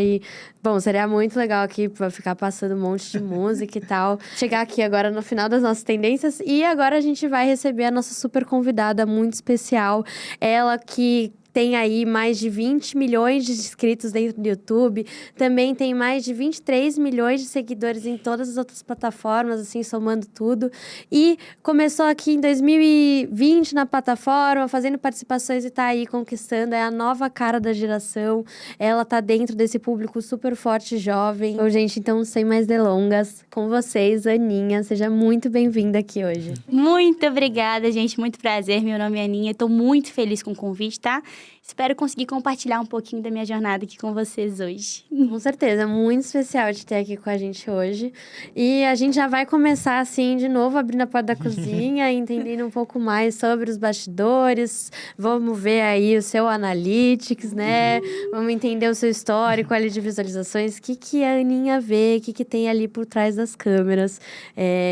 bom, seria muito legal aqui pra ficar passando um monte de música e tal. Chegar aqui agora no final das nossas tendências. E agora a gente vai receber a nossa super convidada muito especial. Ela que tem aí mais de 20 milhões de inscritos dentro do YouTube. Também tem mais de 23 milhões de seguidores em todas as outras plataformas, assim, somando tudo. E começou aqui em 2020 na plataforma, fazendo participações e tá aí conquistando. É a nova cara da geração. Ela tá dentro desse público super forte, jovem. Bom, gente, então, sem mais delongas, com vocês, Aninha. Seja muito bem-vinda aqui hoje. Muito obrigada, gente. Muito prazer. Meu nome é Aninha. Estou muito feliz com o convite, tá? Espero conseguir compartilhar um pouquinho da minha jornada aqui com vocês hoje. Com certeza, muito especial te ter aqui com a gente hoje. E a gente já vai começar, assim, de novo, abrindo a porta da cozinha, entendendo um pouco mais sobre os bastidores. Vamos ver aí o seu Analytics, né? Vamos entender o seu histórico ali de visualizações. O que a Aninha vê, o que tem ali por trás das câmeras.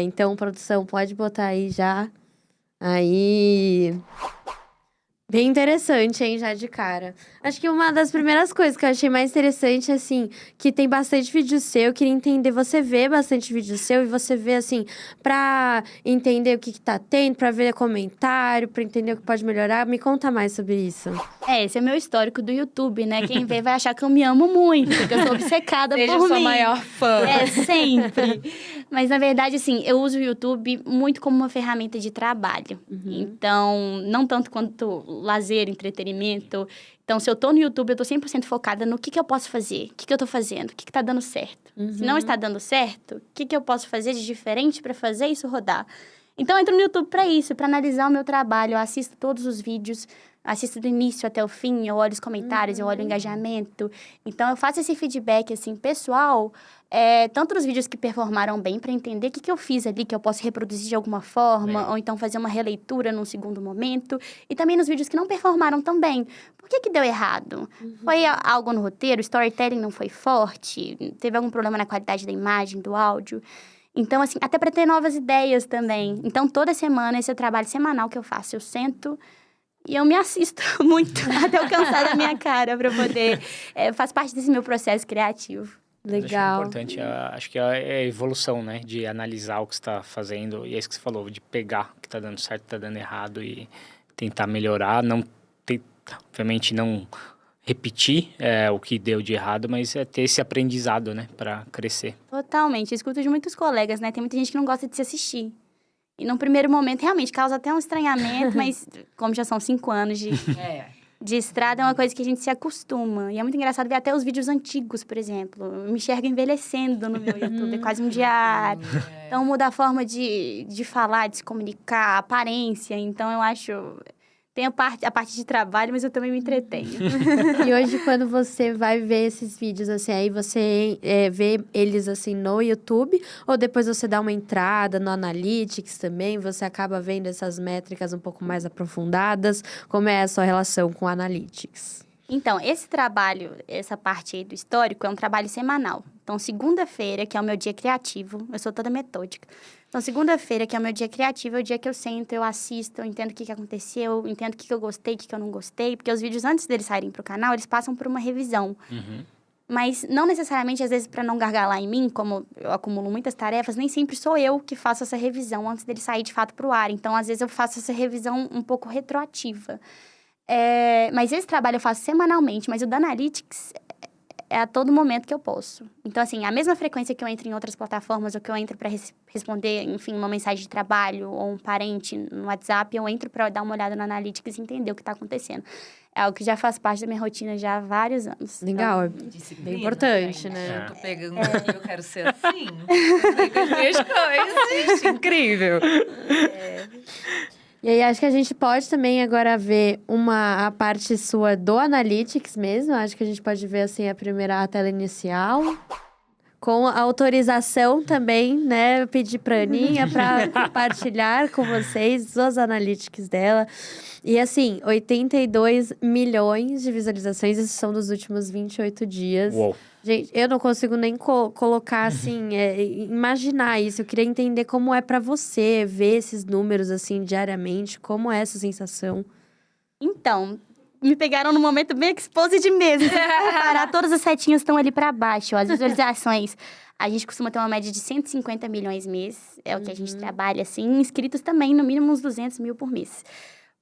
Então, produção, pode botar aí já. Aí... Bem interessante, hein, já de cara. Acho que uma das primeiras coisas que eu achei mais interessante, assim, que tem bastante vídeo seu, eu queria entender, você vê bastante vídeo seu e você vê, assim, pra entender o que tá tendo, pra ver comentário, pra entender o que pode melhorar. Me conta mais sobre isso. Esse é o meu histórico do YouTube, né? Quem vê vai achar que eu me amo muito, que eu sou obcecada Seja por sua mim. maior fã. Sempre. Mas, na verdade, assim, eu uso o YouTube muito como uma ferramenta de trabalho. Então, não tanto quanto lazer, entretenimento. Então, se eu tô no YouTube, eu tô 100% focada no que eu posso fazer, o que eu tô fazendo, o que tá dando certo. Se não está dando certo, o que eu posso fazer de diferente para fazer isso rodar. Então, eu entro no YouTube para isso, para analisar o meu trabalho. Eu assisto todos os vídeos, assisto do início até o fim, eu olho os comentários, eu olho o engajamento. Então, eu faço esse feedback, assim, pessoal, tanto dos vídeos que performaram bem, para entender o que eu fiz ali, que eu posso reproduzir de alguma forma, ou então fazer uma releitura num segundo momento. E também nos vídeos que não performaram tão bem. Por que deu errado? Foi algo no roteiro? O storytelling não foi forte? Teve algum problema na qualidade da imagem, do áudio? Então, assim, até para ter novas ideias também. Então, toda semana, esse é o trabalho semanal que eu faço. Eu sento e eu me assisto muito, até eu cansar da minha cara, para poder... faz parte desse meu processo criativo. Legal. Acho importante, acho que é a evolução, né? De analisar o que você está fazendo. E é isso que você falou, de pegar o que está dando certo, está dando errado e tentar melhorar. Obviamente, não repetir o que deu de errado, mas ter esse aprendizado, né? Para crescer. Totalmente. Eu escuto de muitos colegas, né? Tem muita gente que não gosta de se assistir. E num primeiro momento, realmente, causa até um estranhamento, mas como já são 5 anos de estrada, é uma coisa que a gente se acostuma. E é muito engraçado ver até os vídeos antigos, por exemplo. Eu me enxergo envelhecendo no meu YouTube, é quase um diário. Então, muda a forma de falar, de se comunicar, a aparência. Então, eu acho... Tem a parte de trabalho, mas eu também me entretenho. E hoje, quando você vai ver esses vídeos, assim, aí você vê eles, assim, no YouTube? Ou depois você dá uma entrada no Analytics também? Você acaba vendo essas métricas um pouco mais aprofundadas? Como é a sua relação com o Analytics? Então, esse trabalho, essa parte aí do histórico, é um trabalho semanal. Então, segunda-feira, que é o meu dia criativo, eu sou toda metódica. Então, segunda-feira, que é o meu dia criativo, é o dia que eu sento, eu assisto, eu entendo o que aconteceu, eu entendo o que eu gostei, o que eu não gostei. Porque os vídeos, antes deles saírem pro canal, eles passam por uma revisão. Mas não necessariamente, às vezes, para não gargalar em mim, como eu acumulo muitas tarefas, nem sempre sou eu que faço essa revisão antes dele sair de fato pro ar. Então, às vezes, eu faço essa revisão um pouco retroativa. Mas esse trabalho eu faço semanalmente, mas o da Analytics é a todo momento que eu posso. Então, assim, a mesma frequência que eu entro em outras plataformas ou que eu entro para responder, enfim, uma mensagem de trabalho ou um parente no WhatsApp, eu entro para dar uma olhada no Analytics e entender o que está acontendo. É algo que já faz parte da minha rotina já há vários anos. Legal, é bem importante, gente, né? Eu tô pegando aqui, eu quero ser assim. Com as minhas coisas. Incrível. E aí, acho que a gente pode também agora ver a parte sua do Analytics mesmo. Acho que a gente pode ver, assim, a tela inicial. Com a autorização também, né? Eu pedi pra Aninha para compartilhar com vocês os Analytics dela. E, assim, 82 milhões de visualizações. Isso são dos últimos 28 dias. Uou. Gente, eu não consigo nem colocar, assim, imaginar isso. Eu queria entender como é pra você ver esses números, assim, diariamente. Como é essa sensação? Então, me pegaram num momento bem exposed mesmo. Se reparar, todas as setinhas estão ali para baixo. As visualizações, a gente costuma ter uma média de 150 milhões mês. É o que a gente trabalha, assim. Inscritos também, no mínimo uns 200 mil por mês.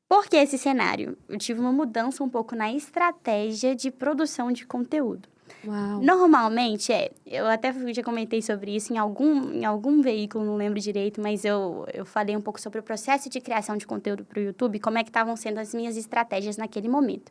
Por que esse cenário? Eu tive uma mudança um pouco na estratégia de produção de conteúdo. Uau. Normalmente, eu até já comentei sobre isso em algum veículo, não lembro direito, mas eu falei um pouco sobre o processo de criação de conteúdo para o YouTube, como é que estavam sendo as minhas estratégias naquele momento.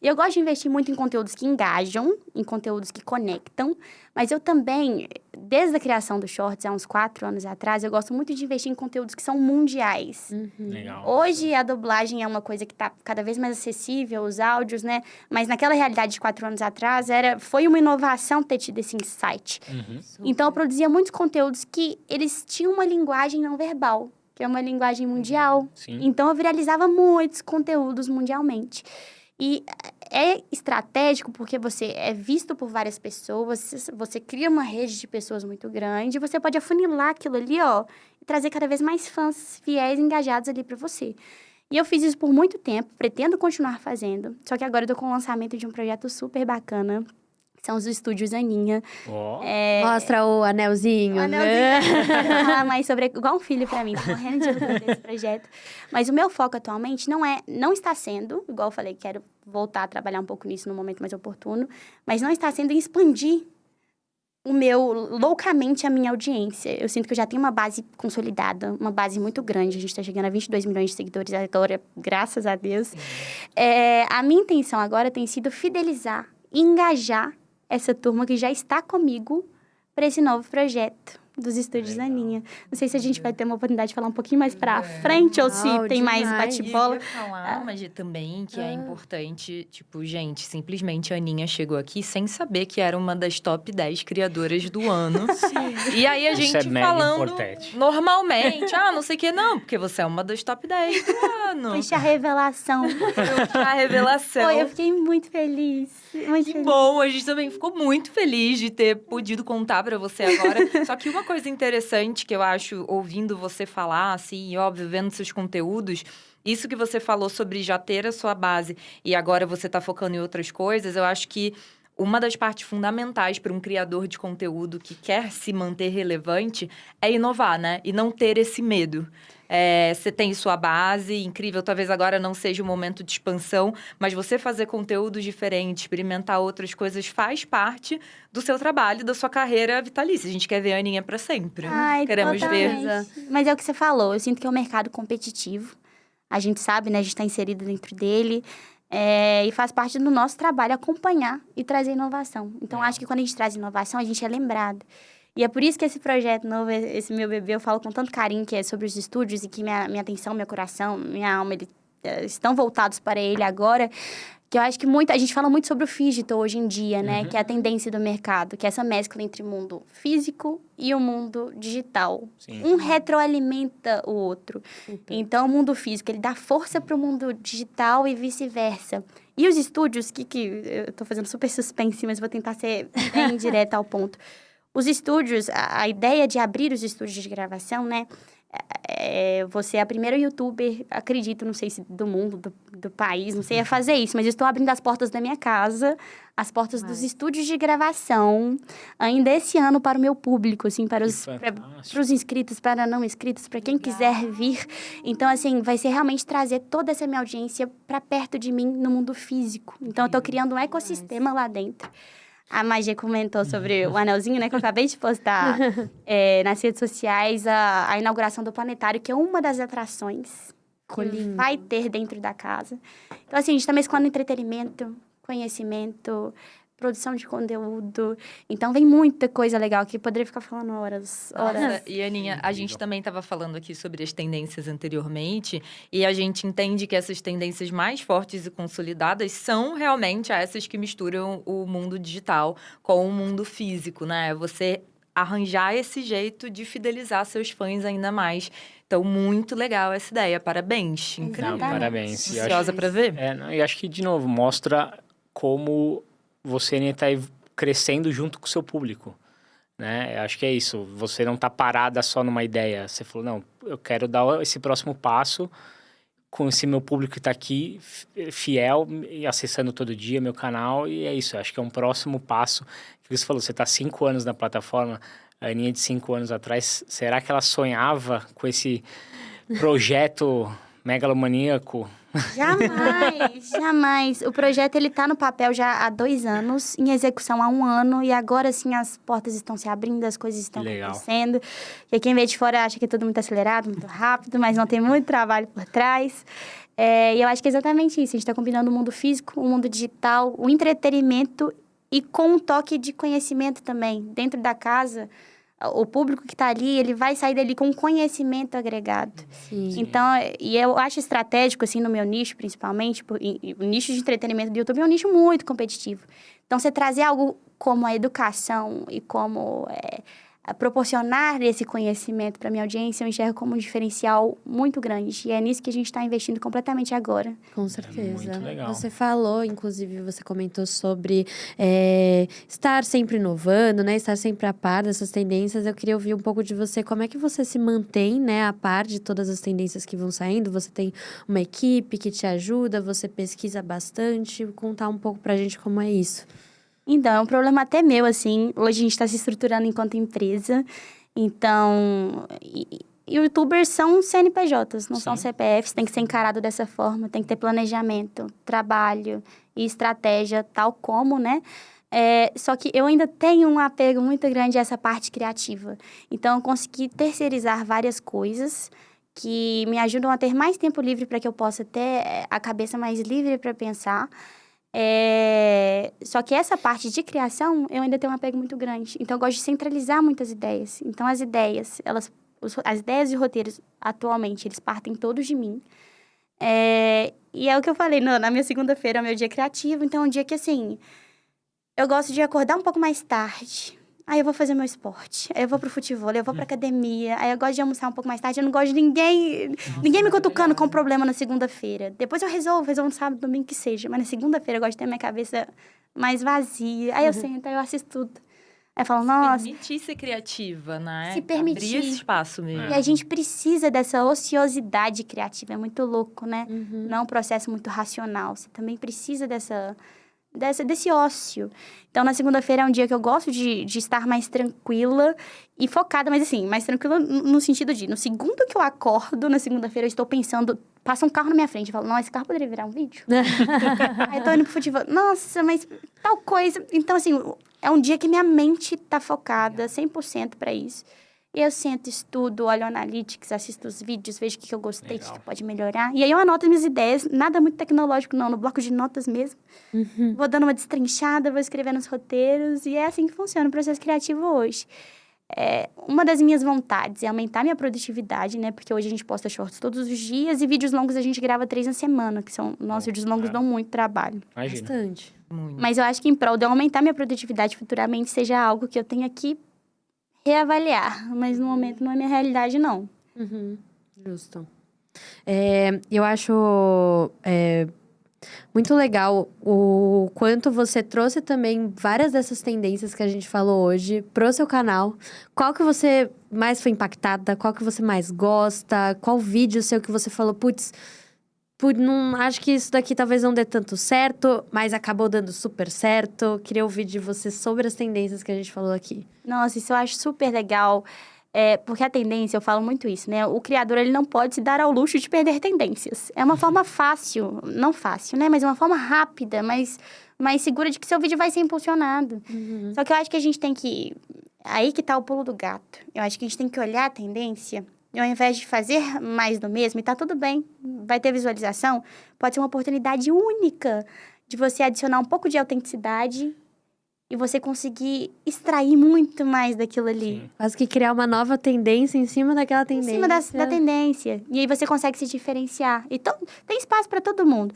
E eu gosto de investir muito em conteúdos que engajam, em conteúdos que conectam, mas eu também, desde a criação do Shorts, há uns 4 anos atrás, eu gosto muito de investir em conteúdos que são mundiais. Legal. Hoje, a dublagem é uma coisa que está cada vez mais acessível, os áudios, né? Mas naquela realidade de 4 anos atrás, foi uma inovação ter tido esse insight. Então, eu produzia muitos conteúdos que eles tinham uma linguagem não verbal, que é uma linguagem mundial. Sim. Então, eu viralizava muitos conteúdos mundialmente. E é estratégico porque você é visto por várias pessoas, você cria uma rede de pessoas muito grande, você pode afunilar aquilo ali, e trazer cada vez mais fãs fiéis, engajados ali para você. E eu fiz isso por muito tempo, pretendo continuar fazendo, só que agora eu tô com o lançamento de um projeto super bacana, são os estúdios Aninha. Mostra o anelzinho. O anelzinho. Ah, mas igual um filho pra mim, tô morrendo de orgulho desse projeto. Mas o meu foco atualmente não está sendo, igual eu falei, quero voltar a trabalhar um pouco nisso no momento mais oportuno, mas não está sendo em expandir loucamente a minha audiência. Eu sinto que eu já tenho uma base consolidada, uma base muito grande. A gente está chegando a 22 milhões de seguidores agora, graças a Deus. A minha intenção agora tem sido fidelizar, engajar essa turma que já está comigo para esse novo projeto dos estúdios Aninha. Não sei se a gente vai ter uma oportunidade de falar um pouquinho mais para frente ou se tem mais bate-bola. Eu ia falar, mas também que é importante, tipo, gente, simplesmente a Aninha chegou aqui sem saber que era uma das top 10 criadoras do ano. Sim. E aí a gente falando importante. Normalmente, não sei o que, não, porque você é uma das top 10 do ano. Foi a revelação. A revelação. Eu fiquei muito feliz. Muito feliz. Bom, a gente também ficou muito feliz de ter podido contar para você agora. Só que uma coisa interessante que eu acho, ouvindo você falar, assim, e óbvio, vendo seus conteúdos, isso que você falou sobre já ter a sua base e agora você tá focando em outras coisas, eu acho que uma das partes fundamentais para um criador de conteúdo que quer se manter relevante é inovar, né? E não ter esse medo. Você tem sua base, incrível, talvez agora não seja o momento de expansão, mas você fazer conteúdos diferentes, experimentar outras coisas, faz parte do seu trabalho, da sua carreira vitalícia. A gente quer ver a Aninha para sempre. Queremos totalmente ver. Mas é o que você falou, eu sinto que é um mercado competitivo. A gente sabe, né? A gente está inserido dentro dele. E faz parte do nosso trabalho acompanhar e trazer inovação. Então, acho que quando a gente traz inovação, a gente é lembrado. E é por isso que esse projeto novo, esse meu bebê, eu falo com tanto carinho, que é sobre os estúdios e que minha atenção, meu coração, minha alma, ele estão voltados para ele agora, que eu acho que a gente fala muito sobre o digital hoje em dia, né? Que é a tendência do mercado, que é essa mescla entre o mundo físico e o mundo digital. Sim. Um retroalimenta o outro. Então, o mundo físico, ele dá força para o mundo digital e vice-versa. E os estúdios, que eu tô fazendo super suspense, mas vou tentar ser bem direta ao ponto. Os estúdios, a ideia de abrir os estúdios de gravação, né? Você é a primeira youtuber, acredito, não sei se do mundo, do país, não sei a fazer isso, mas eu estou abrindo as portas da minha casa, as portas dos estúdios de gravação, ainda esse ano para o meu público, assim, para os inscritos, para não inscritos, para quem quiser vir. Então, assim, vai ser realmente trazer toda essa minha audiência para perto de mim no mundo físico. Então, eu estou criando um ecossistema lá dentro. A Magia comentou sobre o anelzinho, né? Que eu acabei de postar nas redes sociais. A inauguração do planetário, que é uma das atrações que vai ter dentro da casa. Então, assim, a gente está mesclando entretenimento, conhecimento, produção de conteúdo. Então, vem muita coisa legal que poderia ficar falando horas. Nossa, e Aninha, a gente também estava falando aqui sobre as tendências anteriormente, e a gente entende que essas tendências mais fortes e consolidadas são realmente essas que misturam o mundo digital com o mundo físico, né? Você arranjar esse jeito de fidelizar seus fãs ainda mais. Então, muito legal essa ideia. Parabéns. Não, parabéns. Ansiosa para ver. E acho que, de novo, mostra como você está crescendo junto com o seu público, né? Eu acho que é isso. Você não está parada só numa ideia. Você falou, não, eu quero dar esse próximo passo com esse meu público que está aqui, fiel, e acessando todo dia meu canal, e é isso. Eu acho que é um próximo passo. Você falou, você está 5 anos na plataforma, a Aninha de 5 anos atrás, será que ela sonhava com esse projeto megalomaníaco? Jamais, jamais. O projeto, ele tá no papel já há 2 anos, em execução há 1 ano, e agora, sim, as portas estão se abrindo, as coisas estão acontecendo. E quem vê de fora acha que é tudo muito acelerado, muito rápido, mas não tem muito trabalho por trás. E eu acho que é exatamente isso. A gente tá combinando o mundo físico, o mundo digital, o entretenimento e com um toque de conhecimento também. Dentro da casa, o público que está ali, ele vai sair dali com conhecimento agregado. Sim. Então, e eu acho estratégico, assim, no meu nicho, principalmente, o nicho de entretenimento do YouTube é um nicho muito competitivo. Então, você trazer algo como a educação e como proporcionar esse conhecimento para a minha audiência, eu enxergo como um diferencial muito grande. E é nisso que a gente está investindo completamente agora. Com certeza. Muito legal. Você falou, inclusive, você comentou sobre estar sempre inovando, né? Estar sempre a par dessas tendências. Eu queria ouvir um pouco de você. Como é que você se mantém, né, a par de todas as tendências que vão saindo? Você tem uma equipe que te ajuda? Você pesquisa bastante? Contar um pouco pra gente como é isso. Então, é um problema até meu, assim. Hoje a gente está se estruturando enquanto empresa. Então, youtubers são CNPJs, não são CPFs. Tem que ser encarado dessa forma. Tem que ter planejamento, trabalho e estratégia, tal como, né? Só que eu ainda tenho um apego muito grande a essa parte criativa. Então, eu consegui terceirizar várias coisas que me ajudam a ter mais tempo livre para que eu possa ter a cabeça mais livre para pensar. Só que essa parte de criação, eu ainda tenho um apego muito grande. Então, eu gosto de centralizar muitas ideias. Então, as ideias e roteiros, atualmente, eles partem todos de mim. E é o que eu falei, na minha segunda-feira é o meu dia criativo. Então, é um dia que, assim, eu gosto de acordar um pouco mais tarde. Aí eu vou fazer meu esporte, aí eu vou pro futebol, aí eu vou pra academia, aí eu gosto de almoçar um pouco mais tarde. Eu não gosto de ninguém me cutucando com problema na segunda-feira. Depois eu resolvo no sábado, domingo, que seja. Mas na segunda-feira eu gosto de ter a minha cabeça mais vazia. Aí eu sento, aí eu assisto tudo. Aí eu falo, nossa... Permitir ser criativa, né? Se permitir. Abrir esse espaço mesmo. E a gente precisa dessa ociosidade criativa. É muito louco, né? Uhum. Não é um processo muito racional. Você também precisa desse ócio. Então, na segunda-feira é um dia que eu gosto de estar mais tranquila e focada, mas assim, mais tranquila no sentido de, no segundo que eu acordo, na segunda-feira, eu estou pensando, passa um carro na minha frente, eu falo, não, esse carro poderia virar um vídeo? Aí eu tô indo pro futebol, nossa, mas tal coisa. Então, assim, é um dia que minha mente tá focada 100% para isso. E eu sento, estudo, olho analytics, assisto os vídeos, vejo o que eu gostei, o que pode melhorar. E aí eu anoto minhas ideias, nada muito tecnológico não, no bloco de notas mesmo. Uhum. Vou dando uma destrinchada, vou escrevendo os roteiros, e é assim que funciona o processo criativo hoje. uma das minhas vontades é aumentar minha produtividade, né? Porque hoje a gente posta shorts todos os dias e vídeos longos a gente grava 3 na semana, que são... Nossos vídeos longos dão muito trabalho. Imagina. Bastante. Muito. Mas eu acho que em prol de eu aumentar minha produtividade futuramente seja algo que eu tenha que reavaliar. Mas no momento não é minha realidade, não. Uhum. Justo. Eu acho muito legal o quanto você trouxe também várias dessas tendências que a gente falou hoje pro seu canal. Qual que você mais foi impactada? Qual que você mais gosta? Qual vídeo seu que você falou, putz, não, acho que isso daqui talvez não dê tanto certo, mas acabou dando super certo. Queria ouvir de você sobre as tendências que a gente falou aqui. Nossa, isso eu acho super legal. Porque a tendência, eu falo muito isso, né? O criador, ele não pode se dar ao luxo de perder tendências. É uma forma fácil, não fácil, né? Mas uma forma rápida, mais segura de que seu vídeo vai ser impulsionado. Uhum. Só que eu acho que a gente tem que... Aí que tá o pulo do gato. Eu acho que a gente tem que olhar a tendência e ao invés de fazer mais do mesmo, e tá tudo bem, vai ter visualização, pode ser uma oportunidade única de você adicionar um pouco de autenticidade e você conseguir extrair muito mais daquilo ali. Sim. Quase que criar uma nova tendência em cima daquela tendência. Em cima da tendência. E aí você consegue se diferenciar. Então, tem espaço para todo mundo.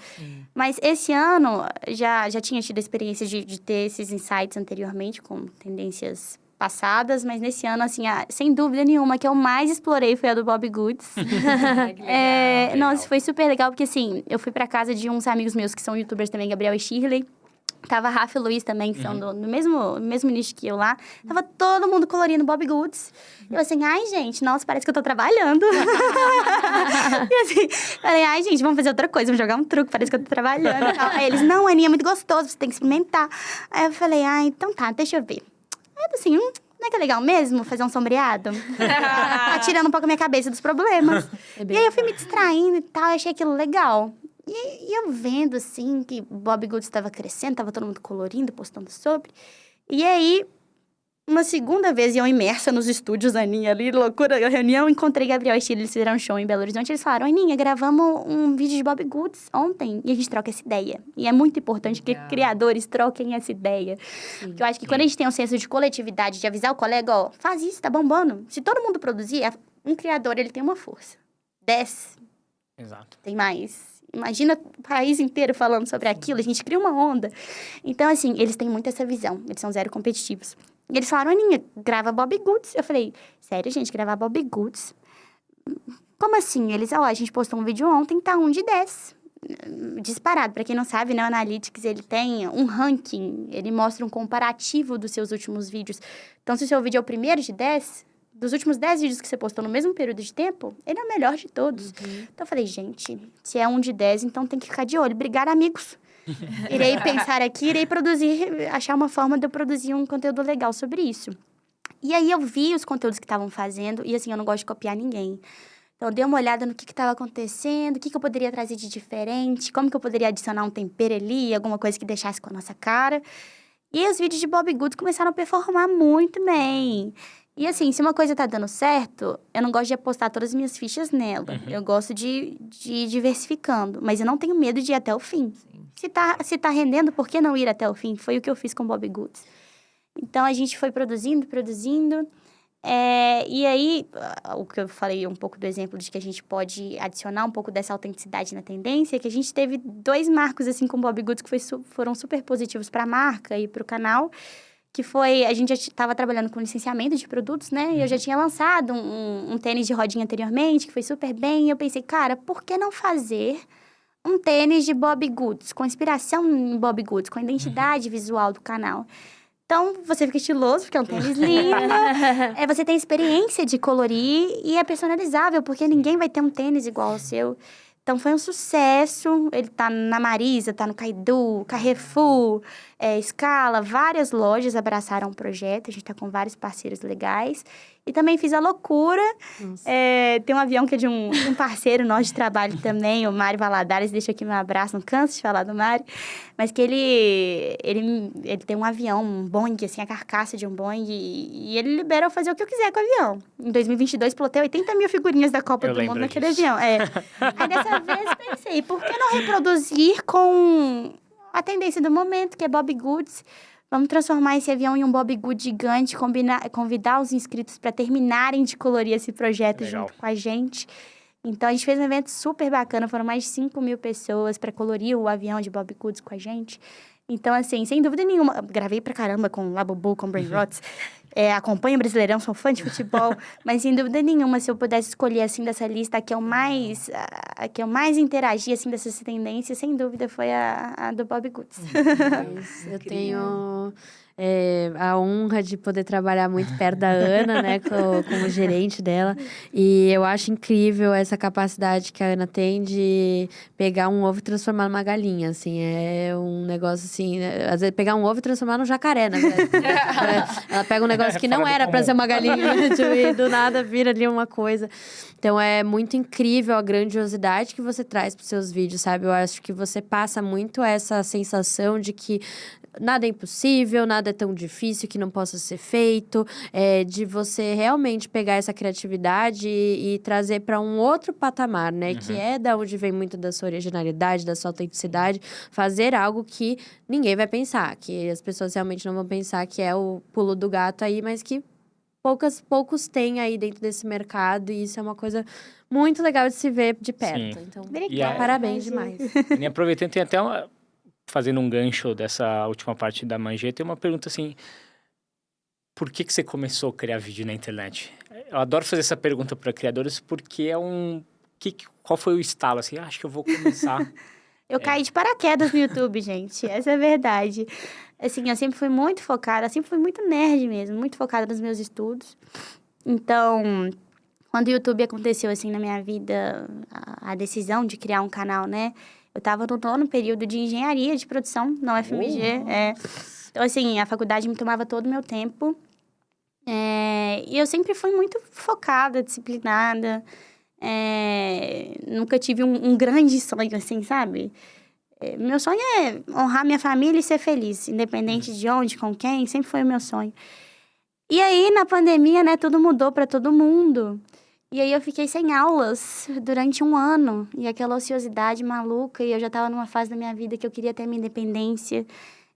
Mas esse ano, já tinha tido a experiência de ter esses insights anteriormente, com tendências passadas. Mas nesse ano, assim, sem dúvida nenhuma, a que eu mais explorei foi a do Bobbie Goods. Nossa, foi super legal, porque assim, eu fui pra casa de uns amigos meus que são youtubers também, Gabriel e Shirley. Tava Rafa e Luiz também, que são do mesmo nicho que eu lá. Tava todo mundo colorindo Bobbie Goods. E eu assim, ai, gente, nossa, parece que eu tô trabalhando. E assim, falei, ai, gente, vamos fazer outra coisa, vamos jogar um truque, parece que eu tô trabalhando e tal. Aí eles, não, Aninha, é muito gostoso, você tem que experimentar. Aí eu falei, então tá, deixa eu ver. Aí eu assim, não é que é legal mesmo fazer um sombreado? Tá tirando um pouco a minha cabeça dos problemas. E aí eu fui me distraindo e tal, achei aquilo legal. E eu vendo, assim, que Bobbie Goods estava crescendo, tava todo mundo colorindo, postando sobre. E aí, uma segunda vez, eu imersa nos estúdios, Aninha ali, loucura, reunião, encontrei Gabriel e Chile, eles fizeram um show em Belo Horizonte, eles falaram, Aninha, gravamos um vídeo de Bobbie Goods ontem, e a gente troca essa ideia. E é muito importante que criadores troquem essa ideia. Porque eu acho que quando a gente tem um senso de coletividade, de avisar o colega, ó, faz isso, tá bombando. Se todo mundo produzir, um criador, ele tem uma força. 10. Exato. Tem mais. Imagina o país inteiro falando sobre aquilo, a gente cria uma onda. Então, assim, eles têm muito essa visão, eles são zero competitivos. E eles falaram, Aninha, grava Bobbie Goods. Eu falei, sério, gente, gravar Bobbie Goods? Como assim? Eles, a gente postou um vídeo ontem, tá 1 de 10. Disparado. Pra quem não sabe, né, o Analytics, ele tem um ranking, ele mostra um comparativo dos seus últimos vídeos. Então, se o seu vídeo é o primeiro de 10... Dos últimos 10 vídeos que você postou no mesmo período de tempo, ele é o melhor de todos. Então, eu falei, gente, se é 1 de 10, então tem que ficar de olho. Obrigada, amigos. Irei pensar aqui, irei produzir, achar uma forma de eu produzir um conteúdo legal sobre isso. E aí, eu vi os conteúdos que estavam fazendo, e assim, eu não gosto de copiar ninguém. Então, eu dei uma olhada no que estava acontecendo, o que eu poderia trazer de diferente, como que eu poderia adicionar um tempero ali, alguma coisa que deixasse com a nossa cara. E aí, os vídeos de Bobbie Goods começaram a performar muito bem. E assim, se uma coisa tá dando certo, eu não gosto de apostar todas as minhas fichas nela. Eu gosto de ir diversificando. Mas eu não tenho medo de ir até o fim. Se tá rendendo, por que não ir até o fim? Foi o que eu fiz com Bobbie Goods. Então, a gente foi produzindo. E aí, o que eu falei um pouco do exemplo de que a gente pode adicionar um pouco dessa autenticidade na tendência, é que a gente teve 2 marcos, assim, com Bobbie Goods que foram super positivos para a marca e para o canal. Que foi, a gente já estava trabalhando com licenciamento de produtos, né? E eu já tinha lançado um tênis de rodinha anteriormente, que foi super bem. E eu pensei, cara, por que não fazer um tênis de Bobbie Goods, com inspiração em Bobbie Goods, com a identidade visual do canal? Então, você fica estiloso, porque é um tênis lindo. Você tem experiência de colorir e é personalizável, porque ninguém vai ter um tênis igual ao seu. Então, foi um sucesso. Ele tá na Marisa, tá no Caidu, Carrefour, Scala. Várias lojas abraçaram o projeto. A gente tá com vários parceiros legais. E também fiz a loucura. Tem um avião que é de um parceiro nosso de trabalho também, o Mário Valadares. Deixa aqui meu abraço, não canso de falar do Mário. Mas que ele tem um avião, um Boeing, assim, a carcaça de um Boeing. E ele libera eu fazer o que eu quiser com o avião. Em 2022, plotei 80 mil figurinhas da Copa do Mundo naquele avião. Aí, dessa vez, pensei, por que não reproduzir com a tendência do momento, que é Bobbie Goods? Vamos transformar esse avião em um Bobbie Good gigante, convidar os inscritos para terminarem de colorir esse projeto junto com a gente. Então, a gente fez um evento super bacana, foram mais de 5.000 pessoas para colorir o avião de Bobbie Goods com a gente. Então, assim, sem dúvida nenhuma, gravei pra caramba com Labubu, com Brain Rots, acompanho o Brasileirão, sou fã de futebol, mas sem dúvida nenhuma, se eu pudesse escolher, assim, dessa lista, a que eu mais interagi, assim, dessas tendências, sem dúvida, foi a do Bobbie Goods. Eu tenho a honra de poder trabalhar muito perto da Ana, né, como gerente dela, e eu acho incrível essa capacidade que a Ana tem de pegar um ovo e transformar numa galinha, assim, é um negócio assim, às vezes pegar um ovo e transformar num jacaré, né? Ela pega um negócio que não era pra ser uma galinha, né? E do nada vira ali uma coisa. Então, é muito incrível a grandiosidade que você traz pros seus vídeos, sabe? Eu acho que você passa muito essa sensação de que nada é impossível, nada é tão difícil que não possa ser feito, de você realmente pegar essa criatividade e trazer para um outro patamar, né? Que é da onde vem muito da sua originalidade, da sua autenticidade, fazer algo que ninguém vai pensar, que as pessoas realmente não vão pensar que é o pulo do gato aí, mas que poucos têm aí dentro desse mercado, e isso é uma coisa muito legal de se ver de perto. Sim. Então, Parabéns demais. E aproveitando, tem até fazendo um gancho dessa última parte da Mangê, tem uma pergunta assim: por que você começou a criar vídeo na internet? Eu adoro fazer essa pergunta para criadores, porque qual foi o estalo, assim, acho que eu vou começar... Eu caí de paraquedas no YouTube, gente, essa é a verdade. Assim, eu sempre fui muito focada, sempre fui muito nerd mesmo, muito focada nos meus estudos. Então, quando o YouTube aconteceu, assim, na minha vida, a decisão de criar um canal, né? Eu estava no 9º período de engenharia de produção na UFMG. Então, assim, a faculdade me tomava todo o meu tempo. E eu sempre fui muito focada, disciplinada. Nunca tive um grande sonho, assim, sabe? Meu sonho é honrar minha família e ser feliz. Independente de onde, com quem, sempre foi o meu sonho. E aí, na pandemia, né, tudo mudou para todo mundo. E aí eu fiquei sem aulas durante 1 ano. E aquela ociosidade maluca. E eu já estava numa fase da minha vida que eu queria ter minha independência.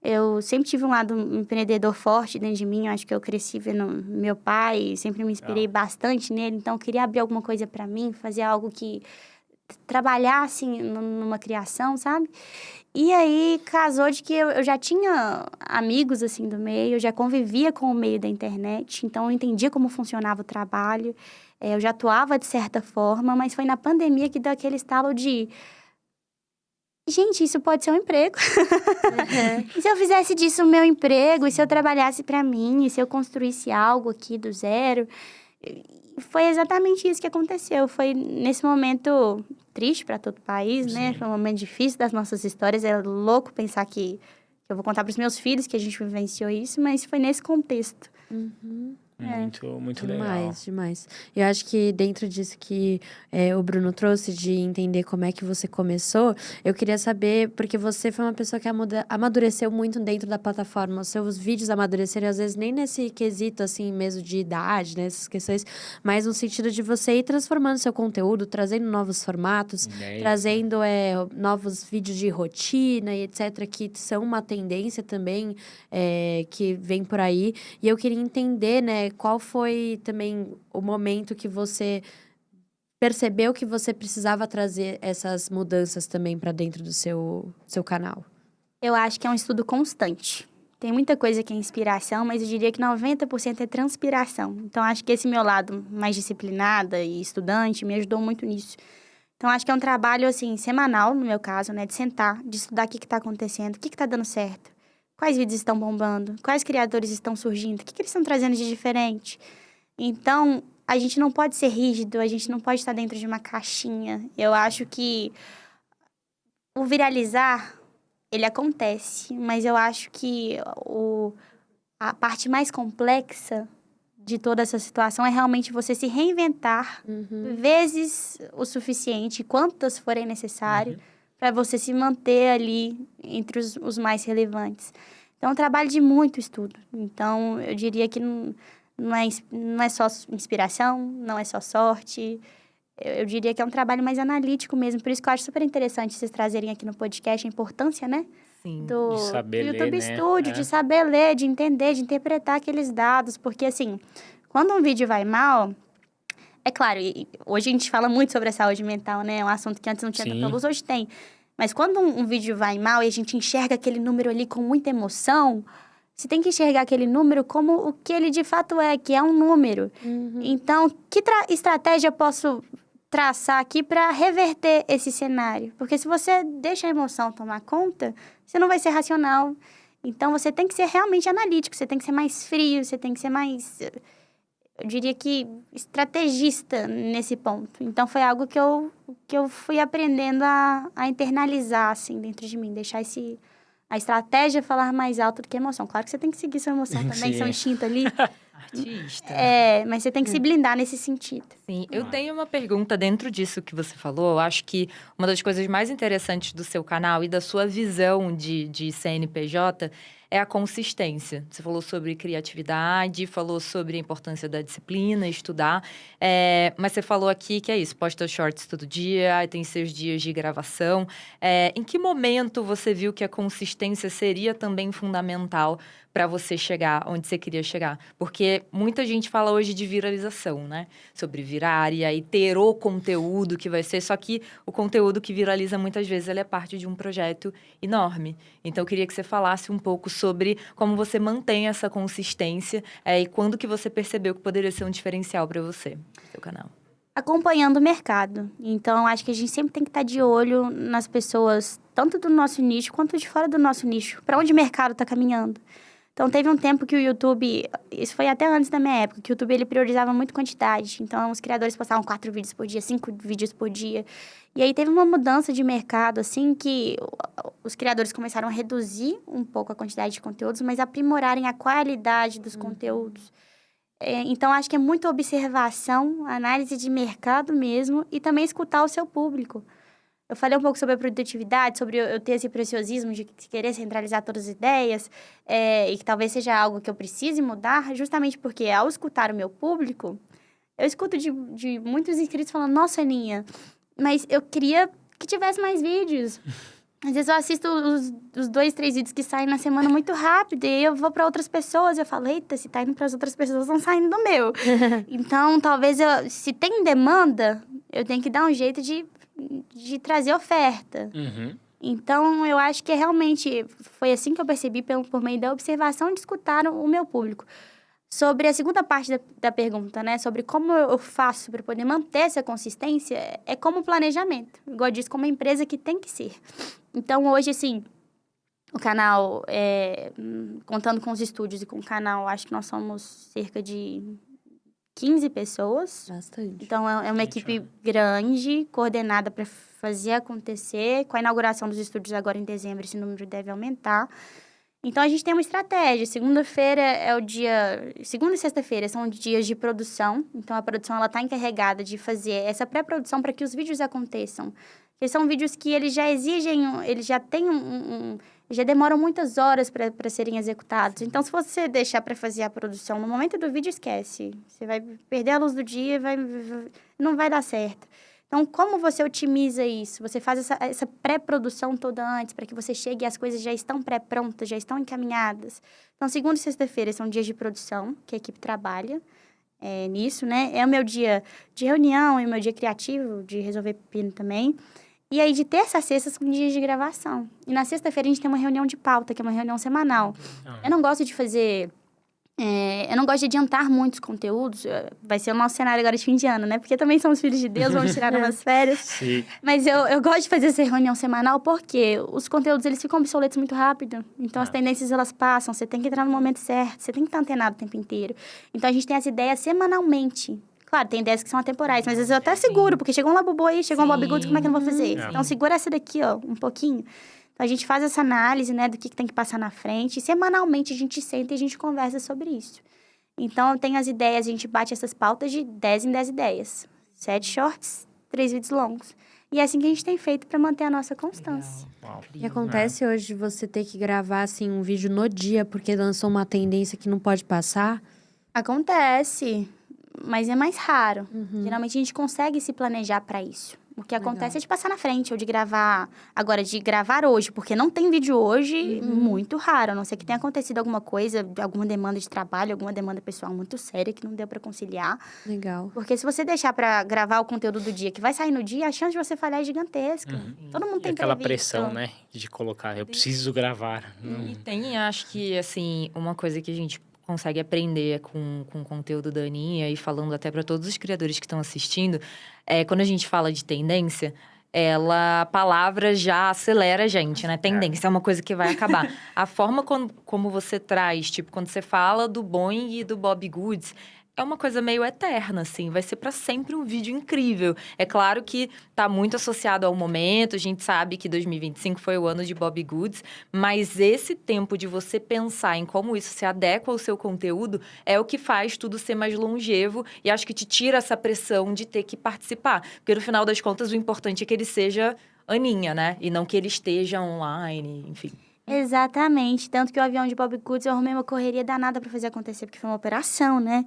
Eu sempre tive um lado empreendedor forte dentro de mim. Eu acho que eu cresci vendo meu pai. Sempre me inspirei bastante nele. Então, eu queria abrir alguma coisa para mim. Fazer algo que trabalhasse numa criação, sabe? E aí, casou de que eu já tinha amigos, assim, do meio. Eu já convivia com o meio da internet. Então, eu entendia como funcionava o trabalho. Eu já atuava de certa forma, mas foi na pandemia que deu aquele estalo de... Gente, isso pode ser um emprego. E se eu fizesse disso o meu emprego? E se eu trabalhasse para mim? E se eu construísse algo aqui do zero? Foi exatamente isso que aconteceu. Foi nesse momento triste para todo o país, né? Foi um momento difícil das nossas histórias. É louco pensar que eu vou contar para os meus filhos que a gente vivenciou isso, mas foi nesse contexto. Muito legal. Demais. Eu acho que dentro disso que o Bruno trouxe, de entender como é que você começou, eu queria saber, porque você foi uma pessoa que amadureceu muito dentro da plataforma. Os seus vídeos amadureceram, às vezes, nem nesse quesito, assim, mesmo de idade, né? Essas questões, mas no sentido de você ir transformando seu conteúdo, trazendo novos formatos, trazendo novos vídeos de rotina e etc., que são uma tendência também que vem por aí. E eu queria entender, né, qual foi também o momento que você percebeu que você precisava trazer essas mudanças também para dentro do seu canal? Eu acho que é um estudo constante. Tem muita coisa que é inspiração, mas eu diria que 90% é transpiração. Então, acho que esse meu lado mais disciplinada e estudante me ajudou muito nisso. Então, acho que é um trabalho, assim, semanal, no meu caso, né? De sentar, de estudar o que está acontecendo, o que está dando certo. Quais vídeos estão bombando? Quais criadores estão surgindo? O que eles estão trazendo de diferente? Então, a gente não pode ser rígido, a gente não pode estar dentro de uma caixinha. Eu acho que o viralizar, ele acontece, mas eu acho que a parte mais complexa de toda essa situação é realmente você se reinventar vezes o suficiente, quantas forem necessárias, para você se manter ali entre os mais relevantes. Então, é um trabalho de muito estudo. Então, eu diria que não é só inspiração, não é só sorte. Eu diria que é um trabalho mais analítico mesmo. Por isso que eu acho super interessante vocês trazerem aqui no podcast a importância, né? Sim. do, De saber do ler, YouTube né? Studio, de saber ler, de entender, de interpretar aqueles dados. Porque, assim, quando um vídeo vai mal... É claro, hoje a gente fala muito sobre a saúde mental, né? É um assunto que antes não tinha tanta Sim. luz, hoje tem. Mas quando um vídeo vai mal e a gente enxerga aquele número ali com muita emoção, você tem que enxergar aquele número como o que ele de fato é, que é um número. Então, que estratégia eu posso traçar aqui para reverter esse cenário? Porque se você deixa a emoção tomar conta, você não vai ser racional. Então, você tem que ser realmente analítico, você tem que ser mais frio, você tem que ser mais... Eu diria que estrategista nesse ponto. Então, foi algo que eu fui aprendendo a internalizar, assim, dentro de mim. Deixar a estratégia falar mais alto do que a emoção. Claro que você tem que seguir sua emoção também, Sim. seu instinto ali. Artista. Mas você tem que se blindar nesse sentido. Sim, eu tenho uma pergunta dentro disso que você falou. Eu acho que uma das coisas mais interessantes do seu canal e da sua visão de CNPJ é a consistência. Você falou sobre criatividade, falou sobre a importância da disciplina, estudar. Mas você falou aqui que é isso, posta shorts todo dia, aí tem seus dias de gravação. Em que momento você viu que a consistência seria também fundamental para você chegar onde você queria chegar? Porque muita gente fala hoje de viralização, né? Sobre virar e aí ter o conteúdo que vai ser. Só que o conteúdo que viraliza muitas vezes ele é parte de um projeto enorme. Então, eu queria que você falasse um pouco sobre como você mantém essa consistência e quando que você percebeu que poderia ser um diferencial para você, no seu canal. Acompanhando o mercado. Então, acho que a gente sempre tem que estar de olho nas pessoas, tanto do nosso nicho quanto de fora do nosso nicho. Para onde o mercado está caminhando. Então, teve um tempo que o YouTube... Isso foi até antes da minha época, que o YouTube ele priorizava muito quantidade. Então, os criadores postavam 4 vídeos por dia, 5 vídeos por dia. E aí, teve uma mudança de mercado, assim, que os criadores começaram a reduzir um pouco a quantidade de conteúdos, mas aprimorarem a qualidade dos conteúdos. Então, acho que é muita observação, análise de mercado mesmo, e também escutar o seu público. Eu falei um pouco sobre a produtividade, sobre eu ter esse preciosismo de querer centralizar todas as ideias, e que talvez seja algo que eu precise mudar, justamente porque, ao escutar o meu público, eu escuto de muitos inscritos falando, nossa, Aninha, mas eu queria que tivesse mais vídeos. Às vezes eu assisto os 2, 3 vídeos que saem na semana muito rápido, e aí eu vou para outras pessoas, eu falo, eita, se tá indo para as outras pessoas, estão saindo do meu. Então, talvez, se tem demanda, eu tenho que dar um jeito de trazer oferta. Então, eu acho que realmente foi assim que eu percebi, por meio da observação, de escutar o meu público. Sobre a segunda parte da pergunta, né? Sobre como eu faço para poder manter essa consistência, é como planejamento. Igual eu disse, como uma empresa que tem que ser. Então, hoje, assim, o canal, contando com os estúdios e com o canal, acho que nós somos cerca de 15 pessoas. Bastante. Então, é uma equipe grande, coordenada para fazer acontecer. Com a inauguração dos estúdios agora em dezembro, esse número deve aumentar. Então, a gente tem uma estratégia. Segunda-feira é o dia... Segunda e sexta-feira são dias de produção. Então, a produção ela está encarregada de fazer essa pré-produção para que os vídeos aconteçam. Porque são vídeos que eles já exigem... Eles já têm já demoram muitas horas para serem executados. Então, se você deixar para fazer a produção no momento do vídeo, esquece. Você vai perder a luz do dia e não vai dar certo. Então, como você otimiza isso? Você faz essa pré-produção toda antes, para que você chegue e as coisas já estão pré-prontas, já estão encaminhadas. Então, segunda e sexta-feira são dias de produção, que a equipe trabalha nisso, né? É o meu dia de reunião, é o meu dia criativo, de resolver pepino também. E aí, de terça a sexta, são dias de gravação. E na sexta-feira, a gente tem uma reunião de pauta, que é uma reunião semanal. Eu não gosto de fazer... eu não gosto de adiantar muitos conteúdos. Vai ser o nosso cenário agora de fim de ano, né? Porque também somos filhos de Deus, vamos tirar umas férias. Sim. Mas eu gosto de fazer essa reunião semanal porque os conteúdos, eles ficam obsoletos muito rápido. Então, as tendências, elas passam. Você tem que entrar no momento certo. Você tem que estar antenado o tempo inteiro. Então, a gente tem as ideias semanalmente. Claro, tem ideias que são atemporais, mas às vezes eu até seguro. Porque chegou um Labubu aí, chegou um Bob Goods, como é que eu não vou fazer? Então, segura essa daqui, ó, um pouquinho. Então, a gente faz essa análise, né, do que tem que passar na frente. E semanalmente, a gente senta e a gente conversa sobre isso. Então, eu tenho as ideias, a gente bate essas pautas de 10 em 10 ideias. 7 shorts, 3 vídeos longos. E é assim que a gente tem feito para manter a nossa constância. E acontece hoje de você ter que gravar, assim, um vídeo no dia, porque lançou uma tendência que não pode passar? Acontece, mas é mais raro. Geralmente, a gente consegue se planejar para isso. O que acontece é de passar na frente, ou de gravar... Agora, de gravar hoje, porque não tem vídeo hoje, muito raro. A não ser que tenha acontecido alguma coisa, alguma demanda de trabalho, alguma demanda pessoal muito séria que não deu pra conciliar. Legal. Porque se você deixar pra gravar o conteúdo do dia, que vai sair no dia, a chance de você falhar é gigantesca. Todo mundo E tem aquela previsto. pressão, né? De colocar, eu preciso gravar. E tem, acho que, assim, uma coisa que a gente consegue aprender com o conteúdo da Aninha e falando até para todos os criadores que estão assistindo, quando a gente fala de tendência, a palavra já acelera a gente, né? Tendência é uma coisa que vai acabar. A forma como você traz, tipo, quando você fala do Boeing e do Bob Goods, é uma coisa meio eterna, assim. Vai ser para sempre um vídeo incrível. É claro que tá muito associado ao momento. A gente sabe que 2025 foi o ano de Bob Goods. Mas esse tempo de você pensar em como isso se adequa ao seu conteúdo é o que faz tudo ser mais longevo. E acho que te tira essa pressão de ter que participar. Porque, no final das contas, o importante é que ele seja Aninha, né? E não que ele esteja online, enfim. Exatamente. Tanto que o avião de Bob Goods, eu arrumei uma correria danada pra fazer acontecer, porque foi uma operação, né?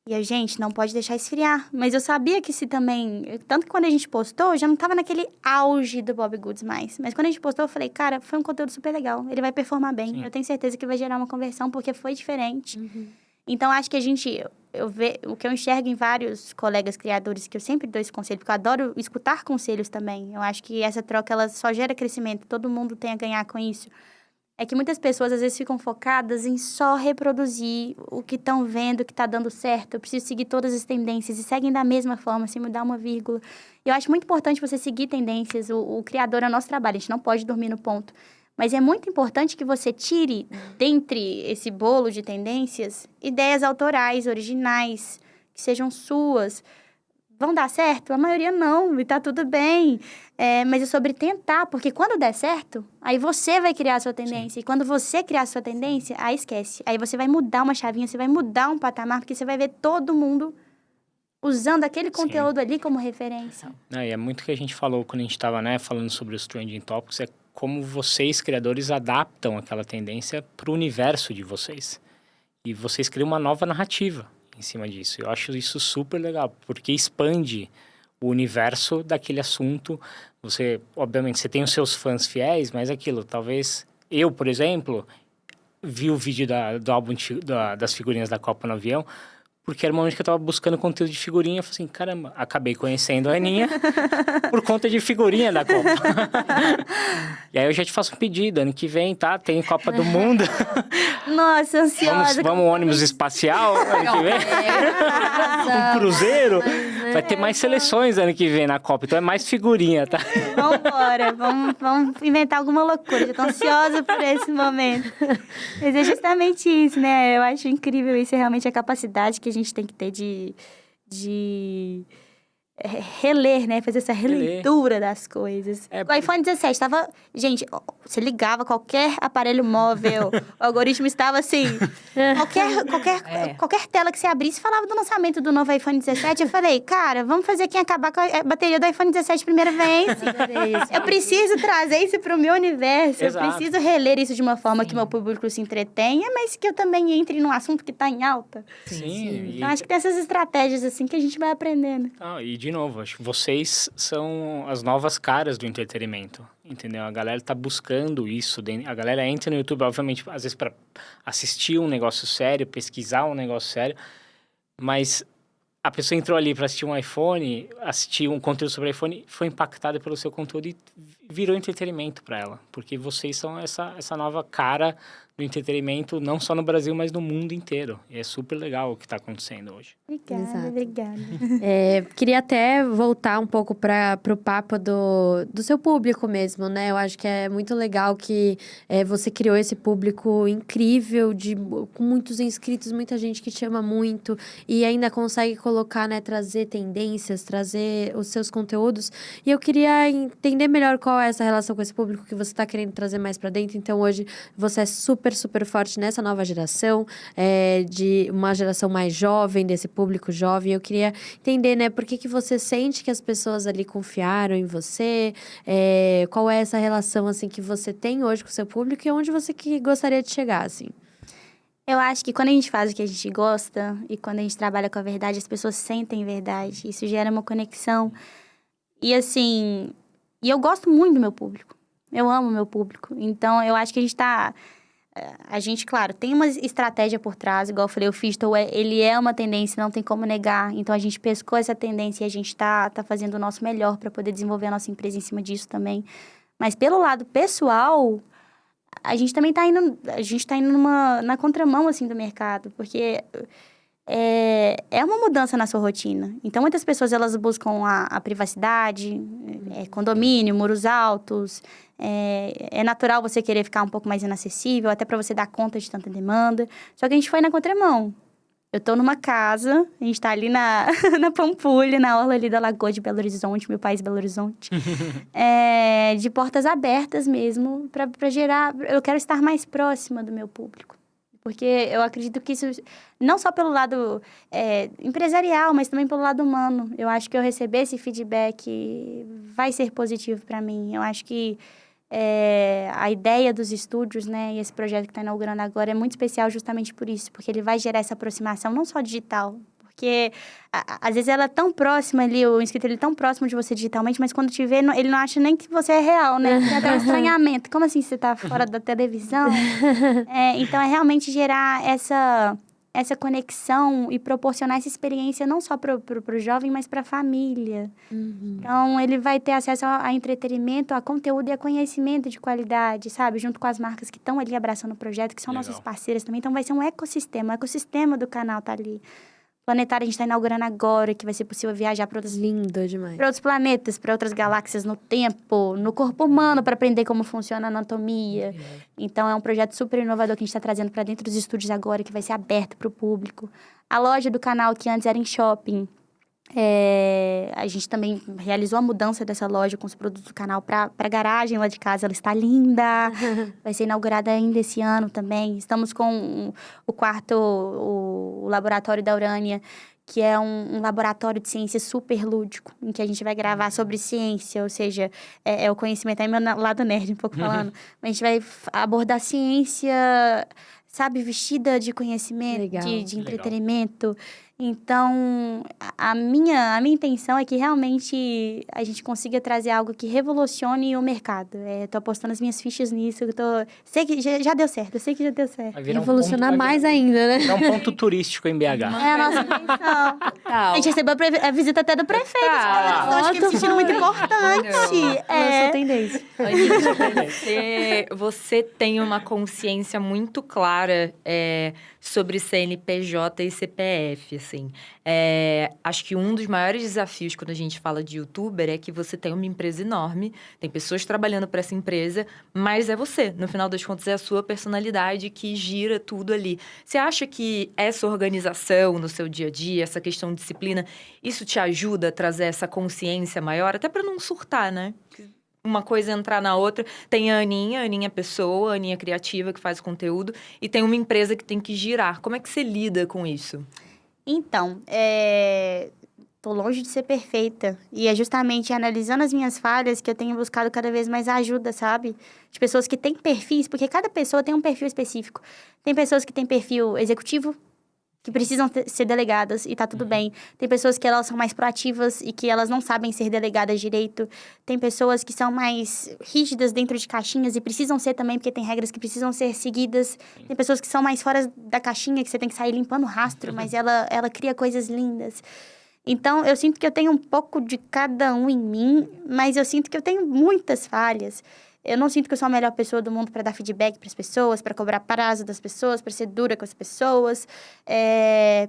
E a gente não pode deixar esfriar. Mas eu sabia que se também... Tanto que quando a gente postou, já não tava naquele auge do Bob Goods mais. Mas quando a gente postou, eu falei, cara, foi um conteúdo super legal. Ele vai performar bem. Eu tenho certeza que vai gerar uma conversão, porque foi diferente. Então, acho que a gente... o que eu enxergo em vários colegas criadores, que eu sempre dou esse conselho, porque eu adoro escutar conselhos também. Eu acho que essa troca, ela só gera crescimento. Todo mundo tem a ganhar com isso. É que muitas pessoas, às vezes, ficam focadas em só reproduzir o que estão vendo, o que está dando certo. Eu preciso seguir todas as tendências e seguem da mesma forma, sem mudar uma vírgula. Eu acho muito importante você seguir tendências. O criador é o nosso trabalho, a gente não pode dormir no ponto. Mas é muito importante que você tire, dentre esse bolo de tendências, ideias autorais, originais, que sejam suas. Vão dar certo? A maioria não, e tá tudo bem. Mas é sobre tentar, porque quando der certo, aí você vai criar a sua tendência. E quando você criar a sua tendência, aí esquece. Aí você vai mudar uma chavinha, você vai mudar um patamar, porque você vai ver todo mundo usando aquele conteúdo ali como referência. E é muito o que a gente falou quando a gente estava, né, falando sobre os Trending Topics, é como vocês, criadores, adaptam aquela tendência para o universo de vocês. E vocês criam uma nova narrativa em cima disso. Eu acho isso super legal, porque expande o universo daquele assunto. Você, obviamente, você tem os seus fãs fiéis, mas aquilo, talvez eu, por exemplo, vi o vídeo do álbum das figurinhas da Copa no avião, porque era o momento que eu tava buscando conteúdo de figurinha. Eu falei assim, caramba, acabei conhecendo a Aninha por conta de figurinha da Copa. E aí eu já te faço um pedido, ano que vem, tá? Tem Copa do Mundo. Nossa, ansiosa. Vamos ônibus espacial ano que vem? Um cruzeiro? Vai ter mais seleções ano que vem na Copa, então é mais figurinha, tá? Vambora, vamos inventar alguma loucura. Já tô ansiosa por esse momento. Mas é justamente isso, né? Eu acho incrível isso, é realmente a capacidade que a gente tem que ter de reler, né? Fazer essa releitura das coisas. O iPhone 17 tava... Gente, você ligava qualquer aparelho móvel, o algoritmo estava assim... Qualquer tela que você abrisse falava do lançamento do novo iPhone 17. Eu falei, cara, vamos fazer quem acabar com a bateria do iPhone 17 primeira vez. Eu preciso trazer isso pro meu universo. Exato. Eu preciso reler isso de uma forma que meu público se entretenha, mas que eu também entre num assunto que tá em alta. Sim. Então, acho que tem essas estratégias, assim, que a gente vai aprendendo. E, de novo, acho que vocês são as novas caras do entretenimento, entendeu? A galera tá buscando isso. A galera entra no YouTube, obviamente, às vezes para assistir um negócio sério, pesquisar um negócio sério, mas a pessoa entrou ali para assistir um iPhone, assistir um conteúdo sobre iPhone, foi impactada pelo seu conteúdo e virou entretenimento para ela, porque vocês são essa nova cara do entretenimento, não só no Brasil, mas no mundo inteiro. E é super legal o que está acontecendo hoje. Obrigada. Queria até voltar um pouco para o papo do seu público mesmo, né? Eu acho que é muito legal que você criou esse público incrível, com muitos inscritos, muita gente que te ama muito e ainda consegue colocar, né? Trazer tendências, trazer os seus conteúdos. E eu queria entender melhor qual é essa relação com esse público que você está querendo trazer mais para dentro. Então, hoje, você é super forte nessa nova geração, de uma geração mais jovem, desse público jovem. Eu queria entender, né, por que você sente que as pessoas ali confiaram em você, qual é essa relação, assim, que você tem hoje com o seu público e onde você gostaria de chegar, assim? Eu acho que quando a gente faz o que a gente gosta e quando a gente trabalha com a verdade, as pessoas sentem verdade. Isso gera uma conexão. E assim, eu gosto muito do meu público. Eu amo o meu público. Então, eu acho que a gente, claro, tem uma estratégia por trás, igual eu falei, o Phygital, ele é uma tendência, não tem como negar. Então, a gente pescou essa tendência e a gente tá fazendo o nosso melhor para poder desenvolver a nossa empresa em cima disso também. Mas pelo lado pessoal, a gente também tá indo na contramão, assim, do mercado, porque é uma mudança na sua rotina. Então, muitas pessoas, elas buscam a privacidade, condomínio, muros altos. É natural você querer ficar um pouco mais inacessível, até para você dar conta de tanta demanda. Só que a gente foi na contramão. Eu tô numa casa, a gente tá ali na Pampulha, na orla ali da Lagoa de Belo Horizonte, meu país, Belo Horizonte. De portas abertas mesmo, para gerar... Eu quero estar mais próxima do meu público. Porque eu acredito que isso, não só pelo lado empresarial, mas também pelo lado humano. Eu acho que eu receber esse feedback vai ser positivo para mim. Eu acho que a ideia dos estúdios, né, e esse projeto que está inaugurando agora é muito especial justamente por isso, porque ele vai gerar essa aproximação, não só digital, porque às vezes ela é tão próxima ali, o inscrito ele é tão próximo de você digitalmente, mas quando te vê, ele não acha nem que você é real, né? Tem até um estranhamento. Como assim você está fora da televisão? Então, é realmente gerar essa conexão e proporcionar essa experiência não só para o jovem, mas para a família. Uhum. Então, ele vai ter acesso a entretenimento, a conteúdo e a conhecimento de qualidade, sabe? Junto com as marcas que estão ali abraçando o projeto, que são nossas parceiras também. Então, vai ser um ecossistema. O ecossistema do canal tá ali. O planetário a gente está inaugurando agora, que vai ser possível viajar para outros... Lindo demais. Para outros planetas, para outras galáxias no tempo, no corpo humano, para aprender como funciona a anatomia. Então, é um projeto super inovador que a gente está trazendo para dentro dos estúdios agora, que vai ser aberto para o público. A loja do canal, que antes era em shopping, a gente também realizou a mudança dessa loja com os produtos do canal para a garagem lá de casa. Ela está linda, vai ser inaugurada ainda esse ano também. Estamos com o quarto, o laboratório da Urânia, que é um laboratório de ciência super lúdico, em que a gente vai gravar sobre ciência, ou seja, o conhecimento, aí meu lado nerd um pouco falando, mas a gente vai abordar ciência, sabe, vestida de conhecimento, de entretenimento. Então, a minha intenção é que realmente a gente consiga trazer algo que revolucione o mercado. Tô apostando as minhas fichas nisso. Sei que já deu certo, eu sei que já deu certo. Revolucionar mais ainda, né? É um ponto turístico em BH. É a nossa intenção. A gente recebeu a visita até do prefeito. Acho que me sentindo muito importante. Lançou tendência. Você tem uma consciência muito clara sobre CNPJ e CPF, assim. Acho que um dos maiores desafios quando a gente fala de youtuber é que você tem uma empresa enorme, tem pessoas trabalhando para essa empresa, mas é você. No final das contas, é a sua personalidade que gira tudo ali. Você acha que essa organização no seu dia a dia, essa questão de disciplina, isso te ajuda a trazer essa consciência maior? Até para não surtar, né? Uma coisa entrar na outra. Tem a Aninha pessoa, a Aninha criativa que faz conteúdo, e tem uma empresa que tem que girar. Como é que você lida com isso? Então, tô longe de ser perfeita. E é justamente analisando as minhas falhas que eu tenho buscado cada vez mais ajuda, sabe? De pessoas que têm perfis, porque cada pessoa tem um perfil específico. Tem pessoas que têm perfil executivo, que precisam ser delegadas, e tá tudo bem. Tem pessoas que elas são mais proativas e que elas não sabem ser delegadas direito. Tem pessoas que são mais rígidas dentro de caixinhas e precisam ser também, porque tem regras que precisam ser seguidas. Tem pessoas que são mais fora da caixinha, que você tem que sair limpando o rastro, mas ela cria coisas lindas. Então, eu sinto que eu tenho um pouco de cada um em mim, mas eu sinto que eu tenho muitas falhas. Eu não sinto que eu sou a melhor pessoa do mundo para dar feedback para as pessoas, para cobrar prazo das pessoas, para ser dura com as pessoas,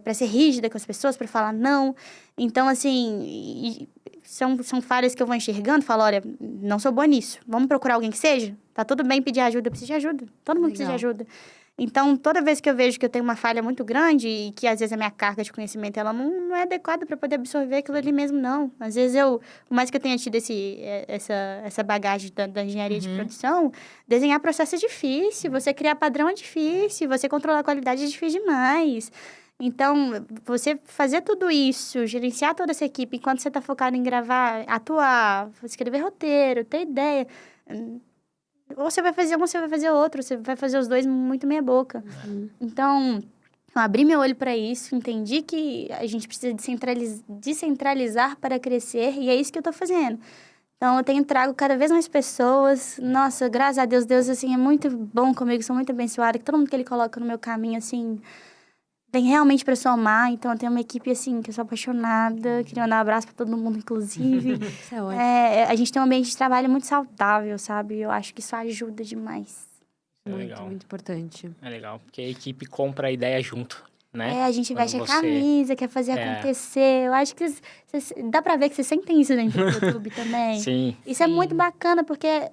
para ser rígida com as pessoas, para falar não. Então, assim, são falhas que eu vou enxergando, falo, olha, não sou boa nisso. Vamos procurar alguém que seja? Tá tudo bem pedir ajuda, eu preciso de ajuda. Todo mundo precisa de ajuda. Então, toda vez que eu vejo que eu tenho uma falha muito grande e que, às vezes, a minha carga de conhecimento ela não é adequada para poder absorver aquilo ali mesmo, não. Às vezes, por mais que eu tenha tido essa bagagem da engenharia de produção, desenhar processo é difícil, você criar padrão é difícil, você controlar a qualidade é difícil demais. Então, você fazer tudo isso, gerenciar toda essa equipe, enquanto você está focado em gravar, atuar, escrever roteiro, ter ideia... Ou você vai fazer um, ou você vai fazer outro. Você vai fazer os dois muito meia boca. Então, Então, abri meu olho para isso, entendi que a gente precisa descentralizar para crescer, e é isso que eu tô fazendo. Então, eu tenho trago cada vez mais pessoas. Nossa, graças a Deus, Deus, assim, é muito bom comigo, sou muito abençoada. Que todo mundo que Ele coloca no meu caminho, assim, vem realmente para somar. Então, eu tenho uma equipe, assim, que eu sou apaixonada. Queria mandar um abraço para todo mundo, inclusive. Isso é ótimo. A gente tem um ambiente de trabalho muito saudável, sabe? Eu acho que isso ajuda demais. É Muito, legal. muito importante. É legal, porque a equipe compra a ideia junto, né? A gente veste a Quando você- camisa, quer fazer acontecer. Eu acho que dá pra ver que vocês sentem isso dentro do YouTube também. Sim. Isso é muito bacana, porque é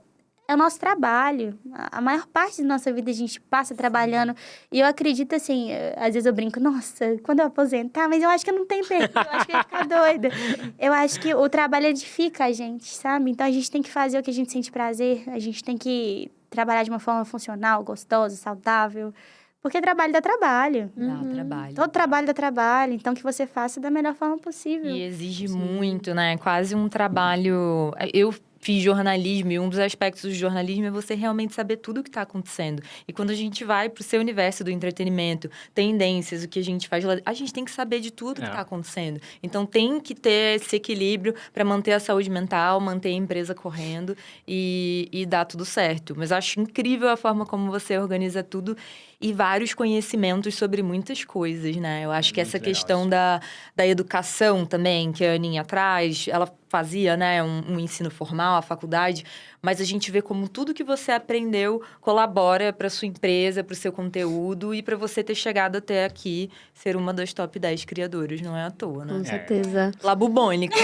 o nosso trabalho. A maior parte da nossa vida a gente passa trabalhando. E eu acredito, assim, às vezes eu brinco, nossa, quando eu aposentar, mas eu acho que eu não tenho perfil, eu acho que eu ia ficar doida. Eu acho que o trabalho edifica a gente, sabe? Então a gente tem que fazer o que a gente sente prazer, a gente tem que trabalhar de uma forma funcional, gostosa, saudável. Porque trabalho dá trabalho. Dá trabalho. Todo trabalho dá trabalho, então que você faça da melhor forma possível. E exige muito, né? Quase um trabalho... Eu fiz jornalismo e um dos aspectos do jornalismo é você realmente saber tudo o que está acontecendo. E quando a gente vai para o seu universo do entretenimento, tendências, o que a gente faz lá, a gente tem que saber de tudo que está acontecendo. Então, tem que ter esse equilíbrio para manter a saúde mental, manter a empresa correndo e dar tudo certo. Mas eu acho incrível a forma como você organiza tudo e vários conhecimentos sobre muitas coisas, né? Eu acho que essa questão da educação também, que a Aninha traz, ela fazia, né, um ensino formal, a faculdade, mas a gente vê como tudo que você aprendeu colabora para sua empresa, para o seu conteúdo e para você ter chegado até aqui, ser uma das top 10 criadoras, não é à toa, né? Com certeza. Labubônica.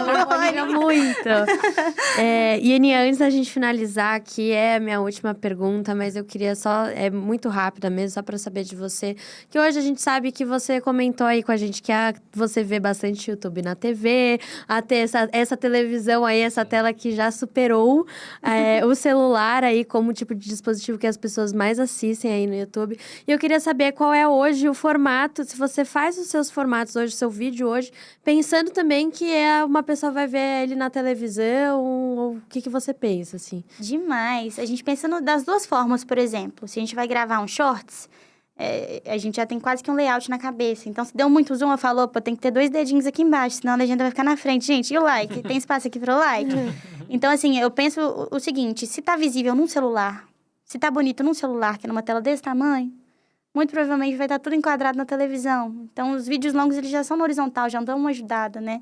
Labubônica muito. E Aninha, antes da gente finalizar aqui, é a minha última pergunta, mas eu queria só, muito rápida mesmo, só para saber de você, que hoje a gente sabe que você comentou aí com a gente que você vê bastante YouTube na TV, até essa televisão aí, essa tela que já superou o celular aí como tipo de dispositivo que as pessoas mais assistem aí no YouTube. E eu queria saber qual é hoje o formato, se você faz os seus formatos hoje, o seu vídeo hoje, pensando também que uma pessoa vai ver ele na televisão, ou o que você pensa, assim? Demais. A gente pensa das duas formas, por exemplo. Se a gente vai gravar um shorts, a gente já tem quase que um layout na cabeça. Então, se deu muito zoom, eu falo, opa, tem que ter 2 dedinhos aqui embaixo, senão a legenda vai ficar na frente. Gente, e o like? Tem espaço aqui para o like? Então, assim, eu penso o seguinte, se tá visível num celular, se tá bonito num celular, que é numa tela desse tamanho, muito provavelmente vai estar tudo enquadrado na televisão. Então, os vídeos longos, eles já são na horizontal, já dão uma ajudada, né?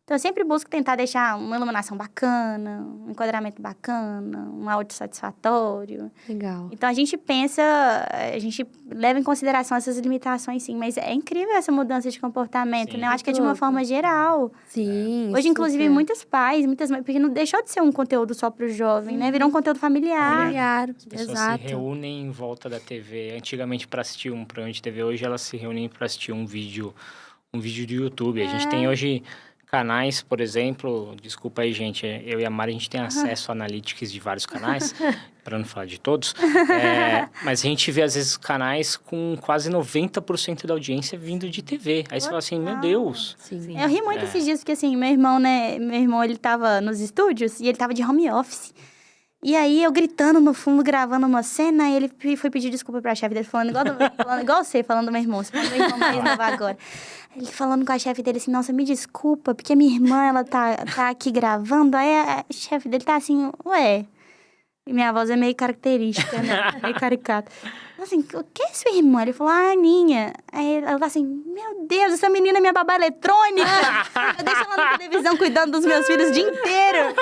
Então, eu sempre busco tentar deixar uma iluminação bacana, um enquadramento bacana, um áudio satisfatório. Legal. Então, a gente leva em consideração essas limitações, sim. Mas é incrível essa mudança de comportamento, Sim. né? Eu acho que é de uma forma geral. Sim, Hoje, inclusive, super. muitos pais, muitas mães... Porque não deixou de ser um conteúdo só para o jovem, né? Virou um conteúdo familiar. Familiar, As pessoas exato. se reúnem em volta da TV. Antigamente, para assistir um programa de TV, hoje elas se reúnem para assistir um vídeo do YouTube. A gente tem hoje canais, por exemplo, desculpa aí, gente, eu e a Mari, a gente tem acesso a analytics de vários canais, para não falar de todos, mas a gente vê, às vezes, canais com quase 90% da audiência vindo de TV. Aí você fala assim, meu Deus. Sim. Eu ri muito esses dias, porque assim, meu irmão, ele tava nos estúdios e ele tava de home office. E aí, eu gritando no fundo, gravando uma cena, e ele foi pedir desculpa pra chefe dele, falando igual você, falando do meu irmão. Você falando do meu irmão mais novo agora. Ele falando com a chefe dele assim, nossa, me desculpa, porque minha irmã, ela tá aqui gravando. Aí a chefe dele tá assim, ué... E minha voz é meio característica, né? Meio caricata. Assim, o que é sua irmã? Ele falou, Aninha. Aí ela tá assim, meu Deus, essa menina é minha babá eletrônica. Eu deixo ela na televisão cuidando dos meus filhos o dia inteiro.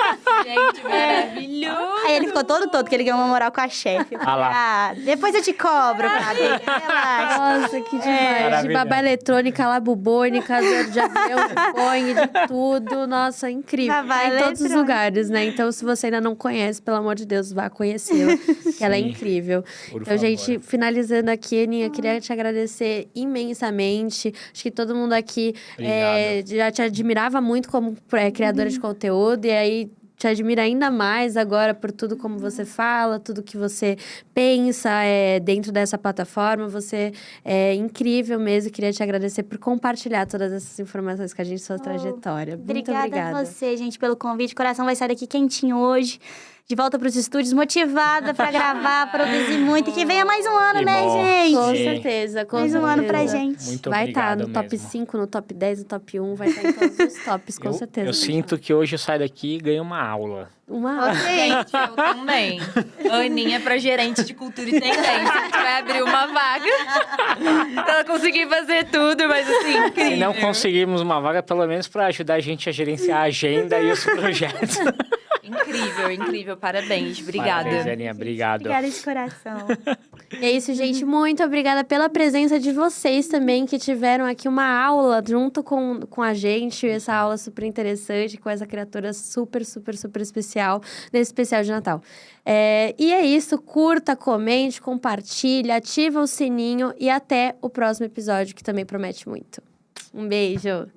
Gente, maravilhoso! Aí ele ficou todo, que ele ganhou uma moral com a chefe. Eu falei, depois eu te cobro, Fábio. Relaxa. Nossa, que demais. De Maravilhoso. babá eletrônica, labubônica, de avião, de Boeing, de tudo. Nossa, incrível. Babá Tá em todos os eletrônica. lugares, né? Então, se você ainda não conhece, pelo amor de Deus, vá conhecê-la. Que ela é Sim. incrível. Por Então, favor. gente, finalizando aqui, Aninha, queria te agradecer imensamente. Acho que todo mundo aqui Obrigado. já te admirava muito como criadora de conteúdo. E aí, te admira ainda mais agora por tudo como você fala, tudo que você pensa dentro dessa plataforma. Você é incrível mesmo. Queria te agradecer por compartilhar todas essas informações com a gente, sua trajetória. Muito Obrigada obrigada. a você, gente, pelo convite. O coração vai sair daqui quentinho hoje. de volta pros estúdios, motivada pra gravar, produzir muito. E que venha mais um ano, Que né, bom. gente? Com Sim. certeza, com Mais um ano pra certeza. gente. Muito Vai estar obrigado no top mesmo. 5, no top 10, no top 1, vai estar em todos os tops, com certeza. Eu sinto que hoje eu saio daqui e ganho uma aula. Uma Gente, eu também. Aninha pra gerente de cultura e tendência. A gente vai abrir uma vaga. Ela conseguir fazer tudo, mas assim, incrível. Se não conseguirmos uma vaga, pelo menos para ajudar a gente a gerenciar a agenda e os projetos. Incrível, incrível. Parabéns. Obrigada. Parabéns, Aninha. Obrigado. Obrigada de coração. É isso, gente. Muito obrigada pela presença de vocês também, que tiveram aqui uma aula junto com a gente. Essa aula super interessante, com essa criatura super, super, super especial, nesse especial de Natal. E é isso. Curta, comente, compartilha, ativa o sininho e até o próximo episódio, que também promete muito. Um beijo!